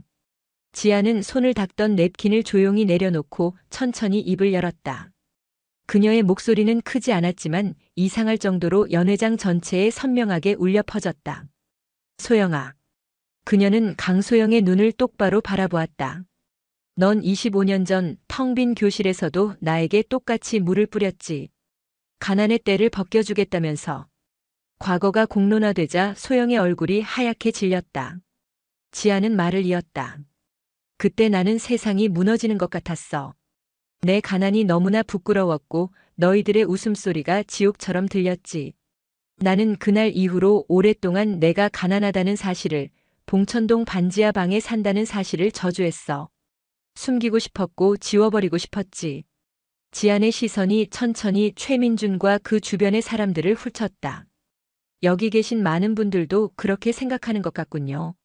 지안은 손을 닦던 냅킨을 조용히 내려놓고 천천히 입을 열었다. 그녀의 목소리는 크지 않았지만 이상할 정도로 연회장 전체에 선명하게 울려 퍼졌다. 소영아. 그녀는 강소영의 눈을 똑바로 바라보았다. 넌 25년 전 텅 빈 교실에서도 나에게 똑같이 물을 뿌렸지. 가난의 때를 벗겨주겠다면서. 과거가 공론화되자 소영의 얼굴이 하얗게 질렸다. 지아는 말을 이었다. 그때 나는 세상이 무너지는 것 같았어. 내 가난이 너무나 부끄러웠고 너희들의 웃음소리가 지옥처럼 들렸지. 나는 그날 이후로 오랫동안 내가 가난하다는 사실을, 봉천동 반지하 방에 산다는 사실을 저주했어. 숨기고 싶었고 지워버리고 싶었지. 지안의 시선이 천천히 최민준과 그 주변의 사람들을 훑었다. 여기 계신 많은 분들도 그렇게 생각하는 것 같군요.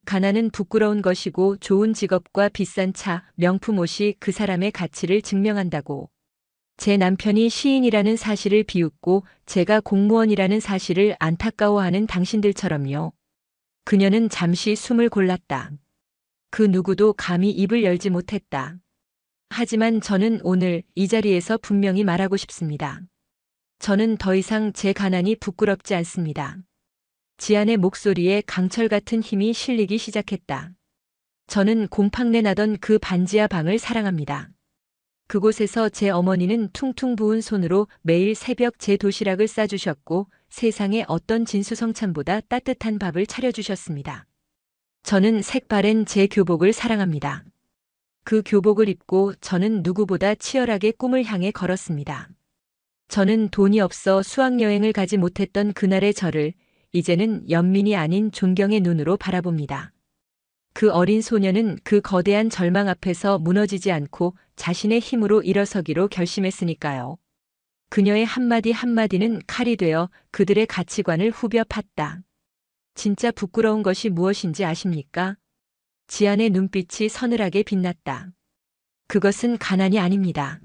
가난은 부끄러운 것이고 좋은 직업과 비싼 차, 명품 옷이 그 사람의 가치를 증명한다고. 제 남편이 시인이라는 사실을 비웃고 제가 공무원이라는 사실을 안타까워하는 당신들처럼요. 그녀는 잠시 숨을 골랐다. 그 누구도 감히 입을 열지 못했다. 하지만 저는 오늘 이 자리에서 분명히 말하고 싶습니다. 저는 더 이상 제 가난이 부끄럽지 않습니다. 지안의 목소리에 강철 같은 힘이 실리기 시작했다. 저는 곰팡내 나던 그 반지하 방을 사랑합니다. 그곳에서 제 어머니는 퉁퉁 부은 손으로 매일 새벽 제 도시락을 싸주셨고 세상에 어떤 진수성찬보다 따뜻한 밥을 차려주셨습니다. 저는 색바랜 제 교복을 사랑합니다. 그 교복을 입고 저는 누구보다 치열하게 꿈을 향해 걸었습니다. 저는 돈이 없어 수학여행을 가지 못했던 그날의 저를 이제는 연민이 아닌 존경의 눈으로 바라봅니다. 그 어린 소녀는 그 거대한 절망 앞에서 무너지지 않고 자신의 힘으로 일어서기로 결심했으니까요. 그녀의 한마디 한마디는 칼이 되어 그들의 가치관을 후벼 팠다. 진짜 부끄러운 것이 무엇인지 아십니까? 지안의 눈빛이 서늘하게 빛났다. 그것은 가난이 아닙니다.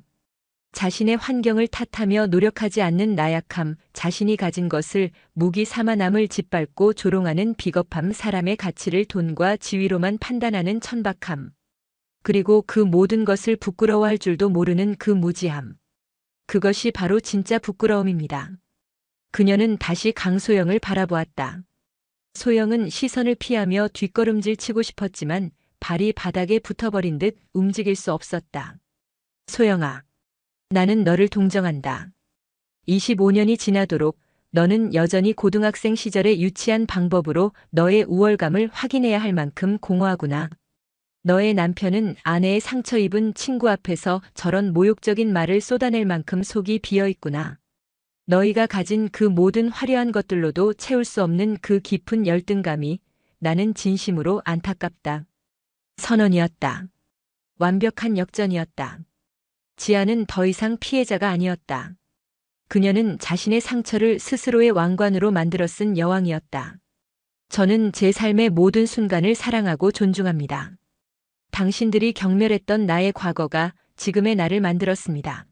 자신의 환경을 탓하며 노력하지 않는 나약함, 자신이 가진 것을 무기 삼아 남을 짓밟고 조롱하는 비겁함, 사람의 가치를 돈과 지위로만 판단하는 천박함. 그리고 그 모든 것을 부끄러워할 줄도 모르는 그 무지함. 그것이 바로 진짜 부끄러움입니다. 그녀는 다시 강소영을 바라보았다. 소영은 시선을 피하며 뒷걸음질 치고 싶었지만 발이 바닥에 붙어버린 듯 움직일 수 없었다. 소영아. 나는 너를 동정한다. 25년이 지나도록 너는 여전히 고등학생 시절의 유치한 방법으로 너의 우월감을 확인해야 할 만큼 공허하구나. 너의 남편은 아내의 상처 입은 친구 앞에서 저런 모욕적인 말을 쏟아낼 만큼 속이 비어있구나. 너희가 가진 그 모든 화려한 것들로도 채울 수 없는 그 깊은 열등감이 나는 진심으로 안타깝다. 선언이었다. 완벽한 역전이었다. 지아는 더 이상 피해자가 아니었다. 그녀는 자신의 상처를 스스로의 왕관으로 만들어 쓴 여왕이었다. 저는 제 삶의 모든 순간을 사랑하고 존중합니다. 당신들이 경멸했던 나의 과거가 지금의 나를 만들었습니다.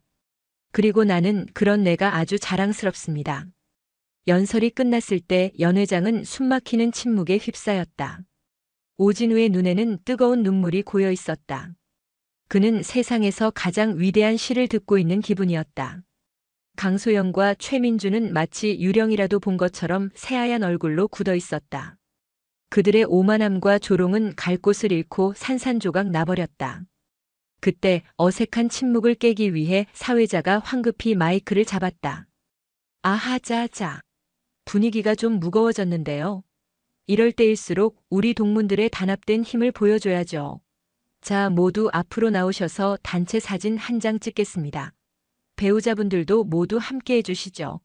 그리고 나는 그런 내가 아주 자랑스럽습니다. 연설이 끝났을 때 연회장은 숨막히는 침묵에 휩싸였다. 오진우의 눈에는 뜨거운 눈물이 고여 있었다. 그는 세상에서 가장 위대한 시를 듣고 있는 기분이었다. 강소영과 최민주는 마치 유령이라도 본 것처럼 새하얀 얼굴로 굳어 있었다. 그들의 오만함과 조롱은 갈 곳을 잃고 산산조각 나버렸다. 그때 어색한 침묵을 깨기 위해 사회자가 황급히 마이크를 잡았다. 아하자자. 분위기가 좀 무거워졌는데요. 이럴 때일수록 우리 동문들의 단합된 힘을 보여줘야죠. 자, 모두 앞으로 나오셔서 단체 사진 한 장 찍겠습니다. 배우자분들도 모두 함께 해주시죠.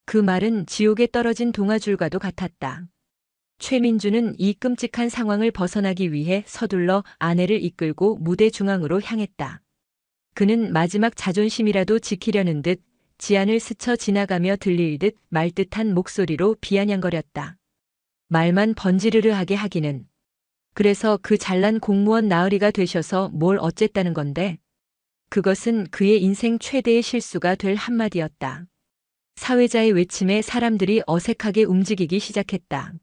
그 말은 지옥에 떨어진 동아줄과도 같았다. 최민주는 이 끔찍한 상황을 벗어나기 위해 서둘러 아내를 이끌고 무대 중앙으로 향했다. 그는 마지막 자존심이라도 지키려는 듯 지안을 스쳐 지나가며 들릴 듯 말 듯한 목소리로 비아냥거렸다. 말만 번지르르하게 하기는. 그래서 그 잘난 공무원 나으리가 되셔서 뭘 어쨌다는 건데. 그것은 그의 인생 최대의 실수가 될 한마디였다. 사회자의 외침에 사람들이 어색하게 움직이기 시작했다.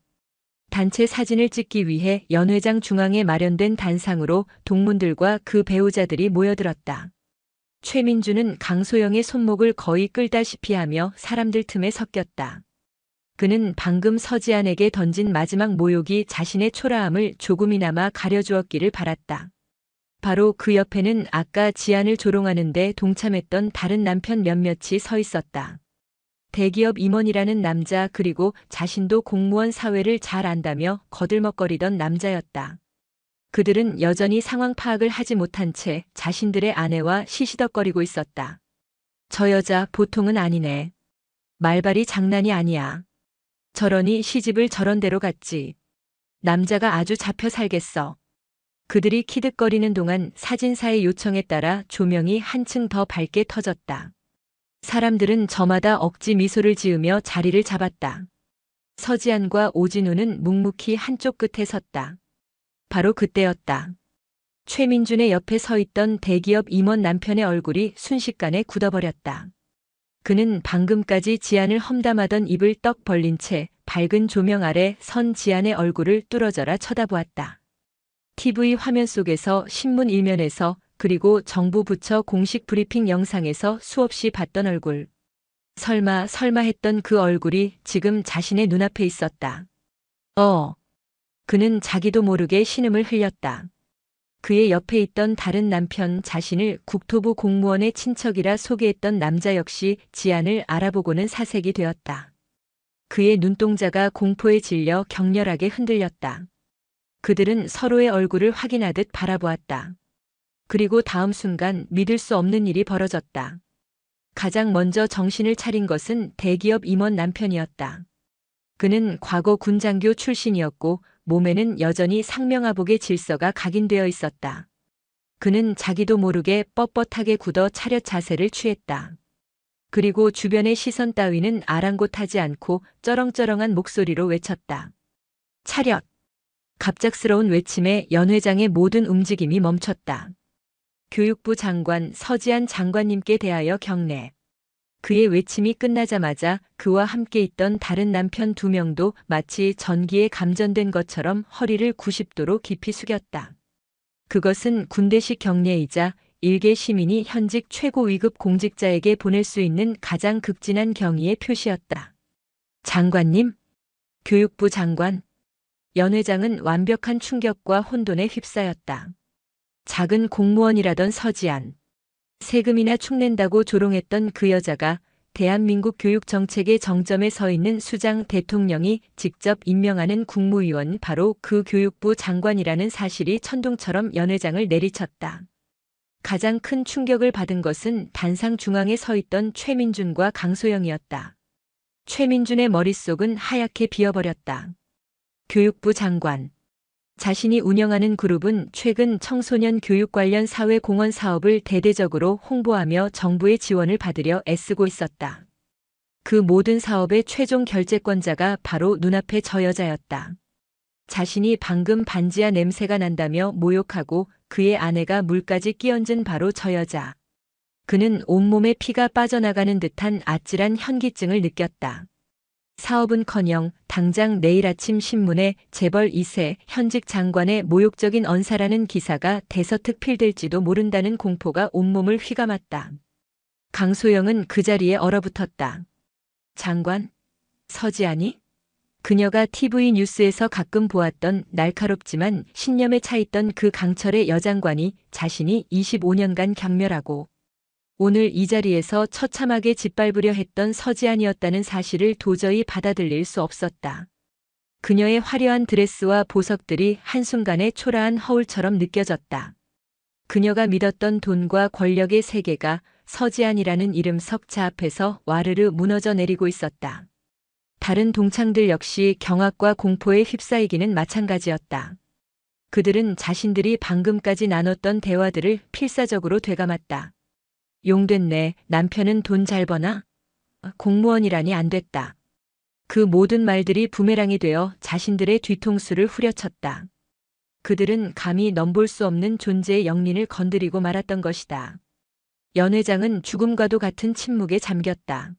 단체 사진을 찍기 위해 연회장 중앙에 마련된 단상으로 동문들과 그 배우자들이 모여들었다. 최민주는 강소영의 손목을 거의 끌다시피 하며 사람들 틈에 섞였다. 그는 방금 서지안에게 던진 마지막 모욕이 자신의 초라함을 조금이나마 가려주었기를 바랐다. 바로 그 옆에는 아까 지안을 조롱하는데 동참했던 다른 남편 몇몇이 서 있었다. 대기업 임원이라는 남자, 그리고 자신도 공무원 사회를 잘 안다며 거들먹거리던 남자였다. 그들은 여전히 상황 파악을 하지 못한 채 자신들의 아내와 시시덕거리고 있었다. 저 여자 보통은 아니네. 말발이 장난이 아니야. 저러니 시집을 저런 데로 갔지. 남자가 아주 잡혀 살겠어. 그들이 키득거리는 동안 사진사의 요청에 따라 조명이 한층 더 밝게 터졌다. 사람들은 저마다 억지 미소를 지으며 자리를 잡았다. 서지안과 오진우는 묵묵히 한쪽 끝에 섰다. 바로 그때였다. 최민준의 옆에 서 있던 대기업 임원 남편의 얼굴이 순식간에 굳어버렸다. 그는 방금까지 지안을 험담하던 입을 떡 벌린 채 밝은 조명 아래 선 지안의 얼굴을 뚫어져라 쳐다보았다. TV 화면 속에서 신문 일면에서 그리고 정부 부처 공식 브리핑 영상에서 수없이 봤던 얼굴. 설마 했던 그 얼굴이 지금 자신의 눈앞에 있었다. 그는 자기도 모르게 신음을 흘렸다. 그의 옆에 있던 다른 남편, 자신을 국토부 공무원의 친척이라 소개했던 남자 역시 지안을 알아보고는 사색이 되었다. 그의 눈동자가 공포에 질려 격렬하게 흔들렸다. 그들은 서로의 얼굴을 확인하듯 바라보았다. 그리고 다음 순간 믿을 수 없는 일이 벌어졌다. 가장 먼저 정신을 차린 것은 대기업 임원 남편이었다. 그는 과거 군장교 출신이었고 몸에는 여전히 상명하복의 질서가 각인되어 있었다. 그는 자기도 모르게 뻣뻣하게 굳어 차렷 자세를 취했다. 그리고 주변의 시선 따위는 아랑곳하지 않고 쩌렁쩌렁한 목소리로 외쳤다. 차렷! 갑작스러운 외침에 연회장의 모든 움직임이 멈췄다. 교육부 장관 서지안 장관님께 대하여 경례. 그의 외침이 끝나자마자 그와 함께 있던 다른 남편 2명도 마치 전기에 감전된 것처럼 허리를 90도로 깊이 숙였다. 그것은 군대식 경례이자 일개 시민이 현직 최고 위급 공직자에게 보낼 수 있는 가장 극진한 경의의 표시였다. 장관님? 교육부 장관? 연회장은 완벽한 충격과 혼돈에 휩싸였다. 작은 공무원이라던 서지안. 세금이나 축낸다고 조롱했던 그 여자가 대한민국 교육정책의 정점에 서 있는 수장 대통령이 직접 임명하는 국무위원, 바로 그 교육부 장관이라는 사실이 천둥처럼 연회장을 내리쳤다. 가장 큰 충격을 받은 것은 단상 중앙에 서 있던 최민준과 강소영이었다. 최민준의 머릿속은 하얗게 비어버렸다. 교육부 장관. 자신이 운영하는 그룹은 최근 청소년 교육 관련 사회 공헌 사업을 대대적으로 홍보하며 정부의 지원을 받으려 애쓰고 있었다. 그 모든 사업의 최종 결재권자가 바로 눈앞의 저 여자였다. 자신이 방금 반지하 냄새가 난다며 모욕하고 그의 아내가 물까지 끼얹은 바로 저 여자. 그는 온몸에 피가 빠져나가는 듯한 아찔한 현기증을 느꼈다. 사업은커녕 당장 내일 아침 신문에 재벌 2세 현직 장관의 모욕적인 언사라는 기사가 대서특필될지도 모른다는 공포가 온몸을 휘감았다. 강소영은 그 자리에 얼어붙었다. 장관? 서지아니? 그녀가 TV 뉴스에서 가끔 보았던 날카롭지만 신념에 차있던 그 강철의 여장관이 자신이 25년간 경멸하고 오늘 이 자리에서 처참하게 짓밟으려 했던 서지안이었다는 사실을 도저히 받아들일 수 없었다. 그녀의 화려한 드레스와 보석들이 한순간에 초라한 허울처럼 느껴졌다. 그녀가 믿었던 돈과 권력의 세계가 서지안이라는 이름 석자 앞에서 와르르 무너져 내리고 있었다. 다른 동창들 역시 경악과 공포에 휩싸이기는 마찬가지였다. 그들은 자신들이 방금까지 나눴던 대화들을 필사적으로 되감았다. 용됐네. 남편은 돈 잘 버나? 공무원이라니 안 됐다. 그 모든 말들이 부메랑이 되어 자신들의 뒤통수를 후려쳤다. 그들은 감히 넘볼 수 없는 존재의 영린을 건드리고 말았던 것이다. 연 회장은 죽음과도 같은 침묵에 잠겼다.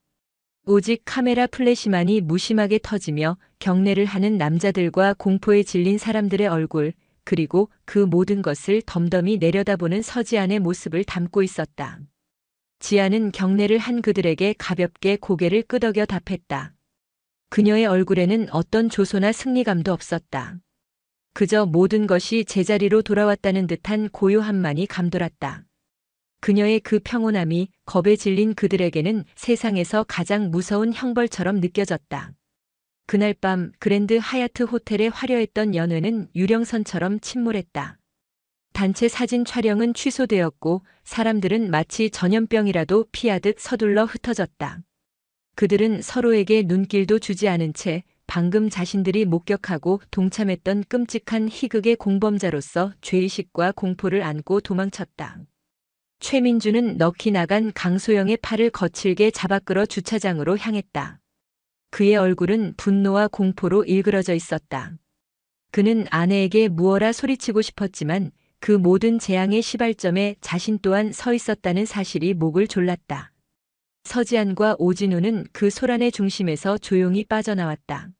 오직 카메라 플래시만이 무심하게 터지며 경례를 하는 남자들과 공포에 질린 사람들의 얼굴, 그리고 그 모든 것을 덤덤히 내려다보는 서지안의 모습을 담고 있었다. 지안은 경례를 한 그들에게 가볍게 고개를 끄덕여 답했다. 그녀의 얼굴에는 어떤 조소나 승리감도 없었다. 그저 모든 것이 제자리로 돌아왔다는 듯한 고요함만이 감돌았다. 그녀의 그 평온함이 겁에 질린 그들에게는 세상에서 가장 무서운 형벌처럼 느껴졌다. 그날 밤 그랜드 하얏트 호텔의 화려했던 연회는 유령선처럼 침몰했다. 단체 사진 촬영은 취소되었고 사람들은 마치 전염병이라도 피하듯 서둘러 흩어졌다. 그들은 서로에게 눈길도 주지 않은 채 방금 자신들이 목격하고 동참했던 끔찍한 희극의 공범자로서 죄의식과 공포를 안고 도망쳤다. 최민주는 넋이 나간 강소영의 팔을 거칠게 잡아끌어 주차장으로 향했다. 그의 얼굴은 분노와 공포로 일그러져 있었다. 그는 아내에게 무어라 소리치고 싶었지만 그 모든 재앙의 시발점에 자신 또한 서 있었다는 사실이 목을 졸랐다. 서지안과 오진우는 그 소란의 중심에서 조용히 빠져나왔다.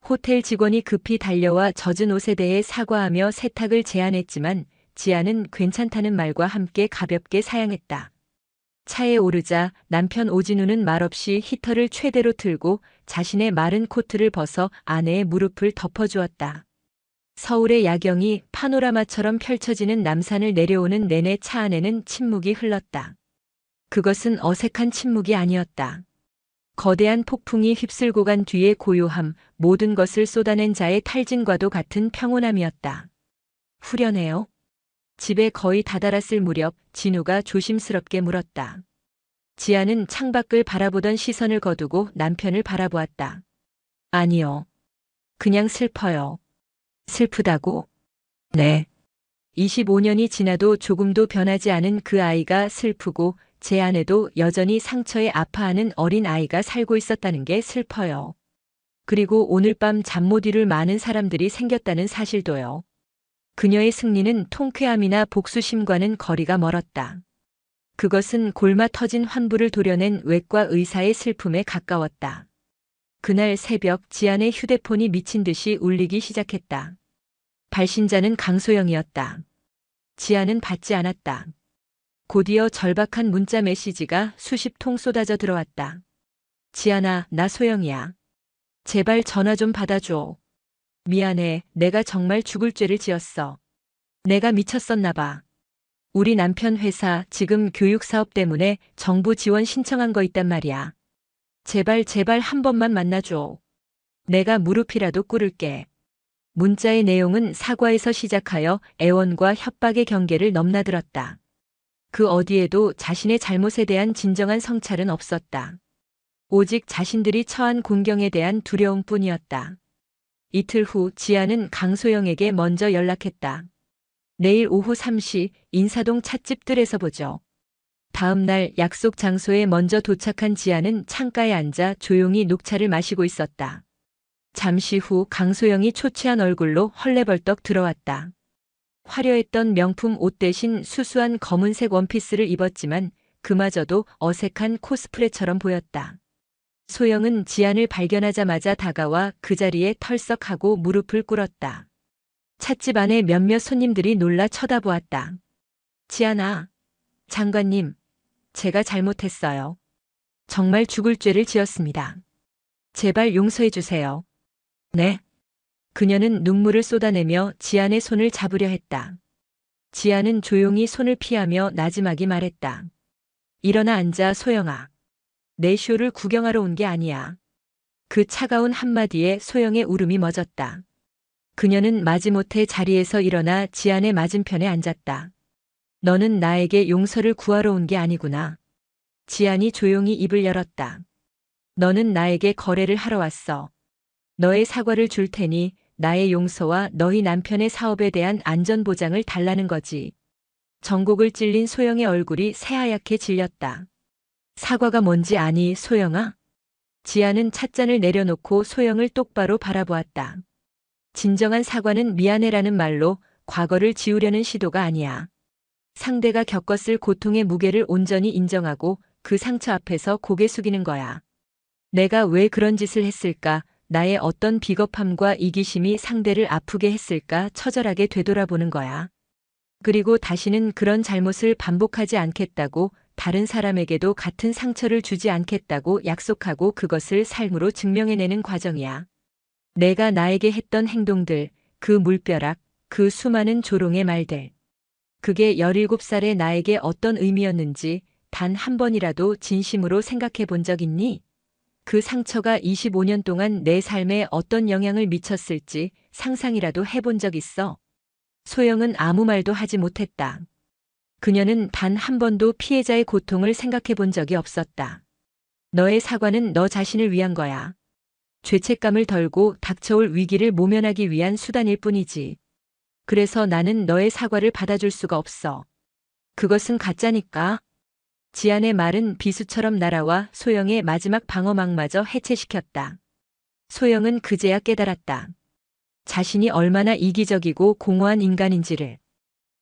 호텔 직원이 급히 달려와 젖은 옷에 대해 사과하며 세탁을 제안했지만 지안은 괜찮다는 말과 함께 가볍게 사양했다. 차에 오르자 남편 오진우는 말없이 히터를 최대로 틀고 자신의 마른 코트를 벗어 아내의 무릎을 덮어주었다. 서울의 야경이 파노라마처럼 펼쳐지는 남산을 내려오는 내내 차 안에는 침묵이 흘렀다. 그것은 어색한 침묵이 아니었다. 거대한 폭풍이 휩쓸고 간 뒤의 고요함, 모든 것을 쏟아낸 자의 탈진과도 같은 평온함이었다. 후련해요? 집에 거의 다다랐을 무렵 진우가 조심스럽게 물었다. 지아는 창밖을 바라보던 시선을 거두고 남편을 바라보았다. 아니요. 그냥 슬퍼요. 슬프다고? 네. 25년이 지나도 조금도 변하지 않은 그 아이가 슬프고 제 안에도 여전히 상처에 아파하는 어린 아이가 살고 있었다는 게 슬퍼요. 그리고 오늘 밤 잠 못 이룰 많은 사람들이 생겼다는 사실도요. 그녀의 승리는 통쾌함이나 복수심과는 거리가 멀었다. 그것은 골마 터진 환부를 도려낸 외과 의사의 슬픔에 가까웠다. 그날 새벽 지안의 휴대폰이 미친 듯이 울리기 시작했다. 발신자는 강소영이었다. 지안은 받지 않았다. 곧이어 절박한 문자 메시지가 수십 통 쏟아져 들어왔다. 지안아, 나 소영이야. 제발 전화 좀 받아줘. 미안해, 내가 정말 죽을 죄를 지었어. 내가 미쳤었나 봐. 우리 남편 회사 지금 교육 사업 때문에 정부 지원 신청한 거 있단 말이야. 제발 한 번만 만나줘. 내가 무릎이라도 꿇을게. 문자의 내용은 사과에서 시작하여 애원과 협박의 경계를 넘나들었다. 그 어디에도 자신의 잘못에 대한 진정한 성찰은 없었다. 오직 자신들이 처한 공경에 대한 두려움뿐이었다. 이틀 후 지아는 강소영에게 먼저 연락했다. 내일 오후 3시 인사동 찻집들에서 보죠. 다음 날 약속 장소에 먼저 도착한 지아는 창가에 앉아 조용히 녹차를 마시고 있었다. 잠시 후 강소영이 초췌한 얼굴로 헐레벌떡 들어왔다. 화려했던 명품 옷 대신 수수한 검은색 원피스를 입었지만 그마저도 어색한 코스프레처럼 보였다. 소영은 지안을 발견하자마자 다가와 그 자리에 털썩하고 무릎을 꿇었다. 찻집 안에 몇몇 손님들이 놀라 쳐다보았다. 지안아, 장관님, 제가 잘못했어요. 정말 죽을 죄를 지었습니다. 제발 용서해 주세요. 네. 그녀는 눈물을 쏟아내며 지안의 손을 잡으려 했다. 지안은 조용히 손을 피하며 나지막이 말했다. 일어나 앉아, 소영아. 내 쇼를 구경하러 온 게 아니야. 그 차가운 한마디에 소영의 울음이 멎었다. 그녀는 마지못해 자리에서 일어나 지안의 맞은편에 앉았다. 너는 나에게 용서를 구하러 온 게 아니구나. 지안이 조용히 입을 열었다. 너는 나에게 거래를 하러 왔어. 너의 사과를 줄 테니 나의 용서와 너희 남편의 사업에 대한 안전보장을 달라는 거지. 전곡을 찔린 소영의 얼굴이 새하얗게 질렸다. 사과가 뭔지 아니, 소영아? 지안은 찻잔을 내려놓고 소영을 똑바로 바라보았다. 진정한 사과는 미안해라는 말로 과거를 지우려는 시도가 아니야. 상대가 겪었을 고통의 무게를 온전히 인정하고 그 상처 앞에서 고개 숙이는 거야. 내가 왜 그런 짓을 했을까? 나의 어떤 비겁함과 이기심이 상대를 아프게 했을까? 처절하게 되돌아보는 거야. 그리고 다시는 그런 잘못을 반복하지 않겠다고, 다른 사람에게도 같은 상처를 주지 않겠다고 약속하고 그것을 삶으로 증명해내는 과정이야. 내가 나에게 했던 행동들, 그 물벼락, 그 수많은 조롱의 말들. 그게 17살의 나에게 어떤 의미였는지 단 한 번이라도 진심으로 생각해 본 적 있니? 그 상처가 25년 동안 내 삶에 어떤 영향을 미쳤을지 상상이라도 해본 적 있어? 소영은 아무 말도 하지 못했다. 그녀는 단 한 번도 피해자의 고통을 생각해 본 적이 없었다. 너의 사과는 너 자신을 위한 거야. 죄책감을 덜고 닥쳐올 위기를 모면하기 위한 수단일 뿐이지. 그래서 나는 너의 사과를 받아줄 수가 없어. 그것은 가짜니까. 지안의 말은 비수처럼 날아와 소영의 마지막 방어막마저 해체시켰다. 소영은 그제야 깨달았다. 자신이 얼마나 이기적이고 공허한 인간인지를.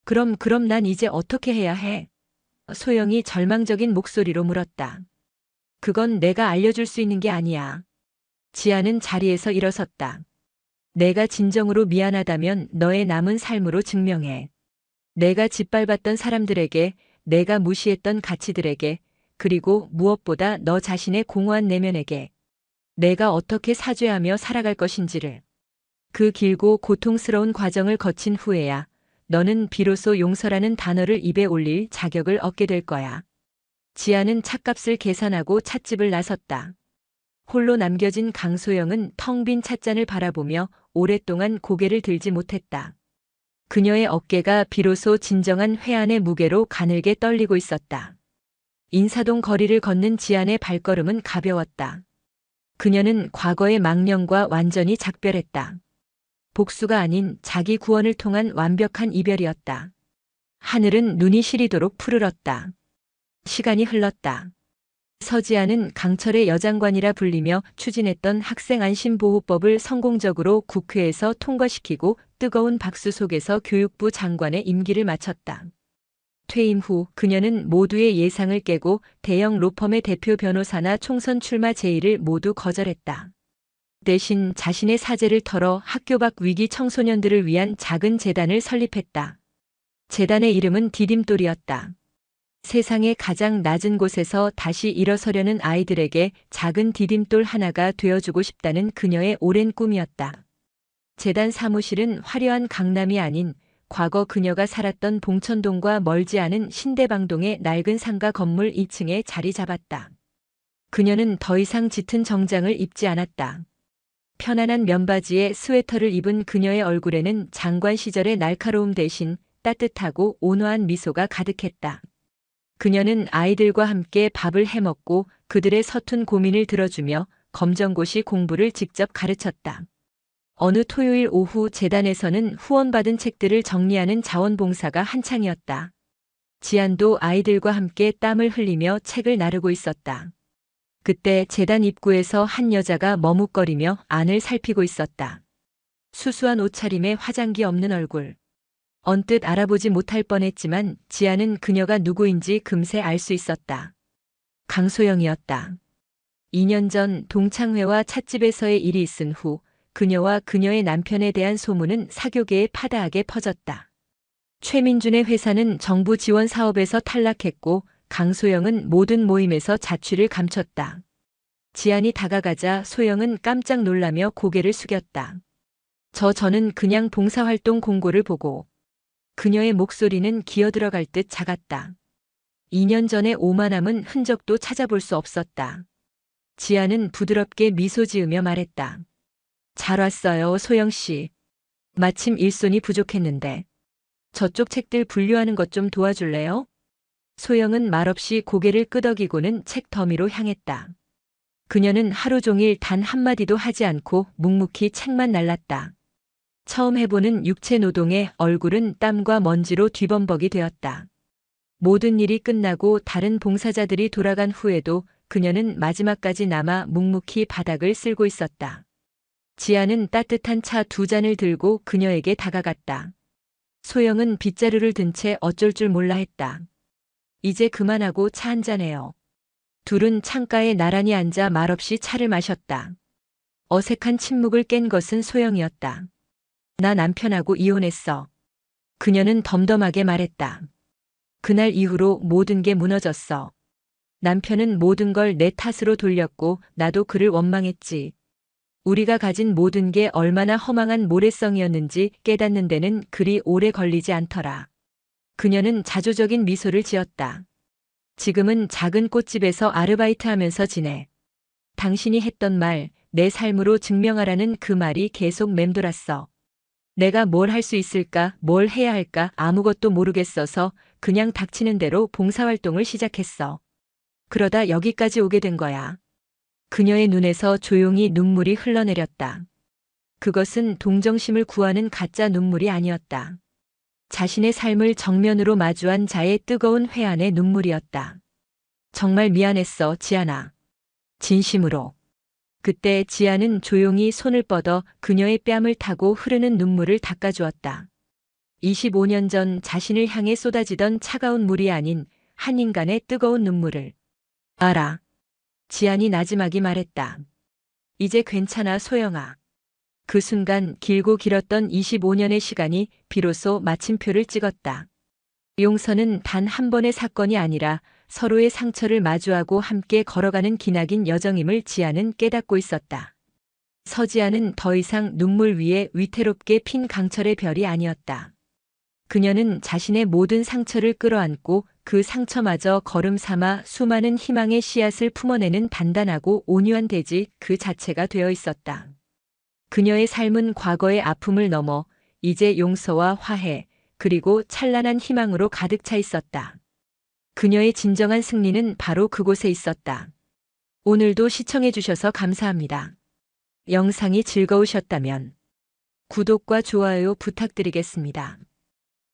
그럼 난 이제 어떻게 해야 해? 소영이 절망적인 목소리로 물었다. 그건 내가 알려줄 수 있는 게 아니야. 지안은 자리에서 일어섰다. 내가 진정으로 미안하다면 너의 남은 삶으로 증명해. 내가 짓밟았던 사람들에게, 내가 무시했던 가치들에게, 그리고 무엇보다 너 자신의 공허한 내면에게 내가 어떻게 사죄하며 살아갈 것인지를. 그 길고 고통스러운 과정을 거친 후에야 너는 비로소 용서라는 단어를 입에 올릴 자격을 얻게 될 거야. 지안은 찻값을 계산하고 찻집을 나섰다. 홀로 남겨진 강소영은 텅 빈 찻잔을 바라보며 오랫동안 고개를 들지 못했다. 그녀의 어깨가 비로소 진정한 회한의 무게로 가늘게 떨리고 있었다. 인사동 거리를 걷는 지안의 발걸음은 가벼웠다. 그녀는 과거의 망령과 완전히 작별했다. 복수가 아닌 자기 구원을 통한 완벽한 이별이었다. 하늘은 눈이 시리도록 푸르렀다. 시간이 흘렀다. 서지아는 강철의 여장관이라 불리며 추진했던 학생 안심보호법을 성공적으로 국회에서 통과시키고 뜨거운 박수 속에서 교육부 장관의 임기를 마쳤다. 퇴임 후 그녀는 모두의 예상을 깨고 대형 로펌의 대표 변호사나 총선 출마 제의를 모두 거절했다. 대신 자신의 사재를 털어 학교 밖 위기 청소년들을 위한 작은 재단을 설립했다. 재단의 이름은 디딤돌이었다. 세상의 가장 낮은 곳에서 다시 일어서려는 아이들에게 작은 디딤돌 하나가 되어주고 싶다는 그녀의 오랜 꿈이었다. 재단 사무실은 화려한 강남이 아닌 과거 그녀가 살았던 봉천동과 멀지 않은 신대방동의 낡은 상가 건물 2층에 자리 잡았다. 그녀는 더 이상 짙은 정장을 입지 않았다. 편안한 면바지에 스웨터를 입은 그녀의 얼굴에는 장관 시절의 날카로움 대신 따뜻하고 온화한 미소가 가득했다. 그녀는 아이들과 함께 밥을 해먹고 그들의 서툰 고민을 들어주며 검정고시 공부를 직접 가르쳤다. 어느 토요일 오후 재단에서는 후원받은 책들을 정리하는 자원봉사가 한창이었다. 지안도 아이들과 함께 땀을 흘리며 책을 나르고 있었다. 그때 재단 입구에서 한 여자가 머뭇거리며 안을 살피고 있었다. 수수한 옷차림에 화장기 없는 얼굴. 언뜻 알아보지 못할 뻔했지만 지안은 그녀가 누구인지 금세 알 수 있었다. 강소영이었다. 2년 전 동창회와 찻집에서의 일이 있은 후 그녀와 그녀의 남편에 대한 소문은 사교계에 파다하게 퍼졌다. 최민준의 회사는 정부 지원 사업에서 탈락했고 강소영은 모든 모임에서 자취를 감췄다. 지안이 다가가자 소영은 깜짝 놀라며 고개를 숙였다. 저는 그냥 봉사활동 공고를 보고. 그녀의 목소리는 기어들어갈 듯 작았다. 2년 전의 오만함은 흔적도 찾아볼 수 없었다. 지안은 부드럽게 미소 지으며 말했다. 잘 왔어요, 소영 씨. 마침 일손이 부족했는데. 저쪽 책들 분류하는 것 좀 도와줄래요? 소영은 말없이 고개를 끄덕이고는 책 더미로 향했다. 그녀는 하루 종일 단 한마디도 하지 않고 묵묵히 책만 날랐다. 처음 해보는 육체 노동에 얼굴은 땀과 먼지로 뒤범벅이 되었다. 모든 일이 끝나고 다른 봉사자들이 돌아간 후에도 그녀는 마지막까지 남아 묵묵히 바닥을 쓸고 있었다. 지아는 따뜻한 차 2잔을 들고 그녀에게 다가갔다. 소영은 빗자루를 든 채 어쩔 줄 몰라 했다. 이제 그만하고 차 한잔해요. 둘은 창가에 나란히 앉아 말없이 차를 마셨다. 어색한 침묵을 깬 것은 소영이었다. 나 남편하고 이혼했어. 그녀는 덤덤하게 말했다. 그날 이후로 모든 게 무너졌어. 남편은 모든 걸 내 탓으로 돌렸고 나도 그를 원망했지. 우리가 가진 모든 게 얼마나 허망한 모래성이었는지 깨닫는 데는 그리 오래 걸리지 않더라. 그녀는 자조적인 미소를 지었다. 지금은 작은 꽃집에서 아르바이트하면서 지내. 당신이 했던 말, 내 삶으로 증명하라는 그 말이 계속 맴돌았어. 내가 뭘 할 수 있을까, 뭘 해야 할까 아무것도 모르겠어서 그냥 닥치는 대로 봉사활동을 시작했어. 그러다 여기까지 오게 된 거야. 그녀의 눈에서 조용히 눈물이 흘러내렸다. 그것은 동정심을 구하는 가짜 눈물이 아니었다. 자신의 삶을 정면으로 마주한 자의 뜨거운 회한의 눈물이었다. 정말 미안했어, 지안아. 진심으로. 그때 지안은 조용히 손을 뻗어 그녀의 뺨을 타고 흐르는 눈물을 닦아주었다. 25년 전 자신을 향해 쏟아지던 차가운 물이 아닌 한 인간의 뜨거운 눈물을. 알아. 지안이 나지막이 말했다. 이제 괜찮아, 소영아. 그 순간 길고 길었던 25년의 시간이 비로소 마침표를 찍었다. 용서는 단 한 번의 사건이 아니라 서로의 상처를 마주하고 함께 걸어가는 기나긴 여정임을 지아는 깨닫고 있었다. 서지아는 더 이상 눈물 위에 위태롭게 핀 강철의 별이 아니었다. 그녀는 자신의 모든 상처를 끌어안고 그 상처마저 걸음 삼아 수많은 희망의 씨앗을 품어내는 단단하고 온유한 대지 그 자체가 되어 있었다. 그녀의 삶은 과거의 아픔을 넘어 이제 용서와 화해, 그리고 찬란한 희망으로 가득 차 있었다. 그녀의 진정한 승리는 바로 그곳에 있었다. 오늘도 시청해주셔서 감사합니다. 영상이 즐거우셨다면 구독과 좋아요 부탁드리겠습니다.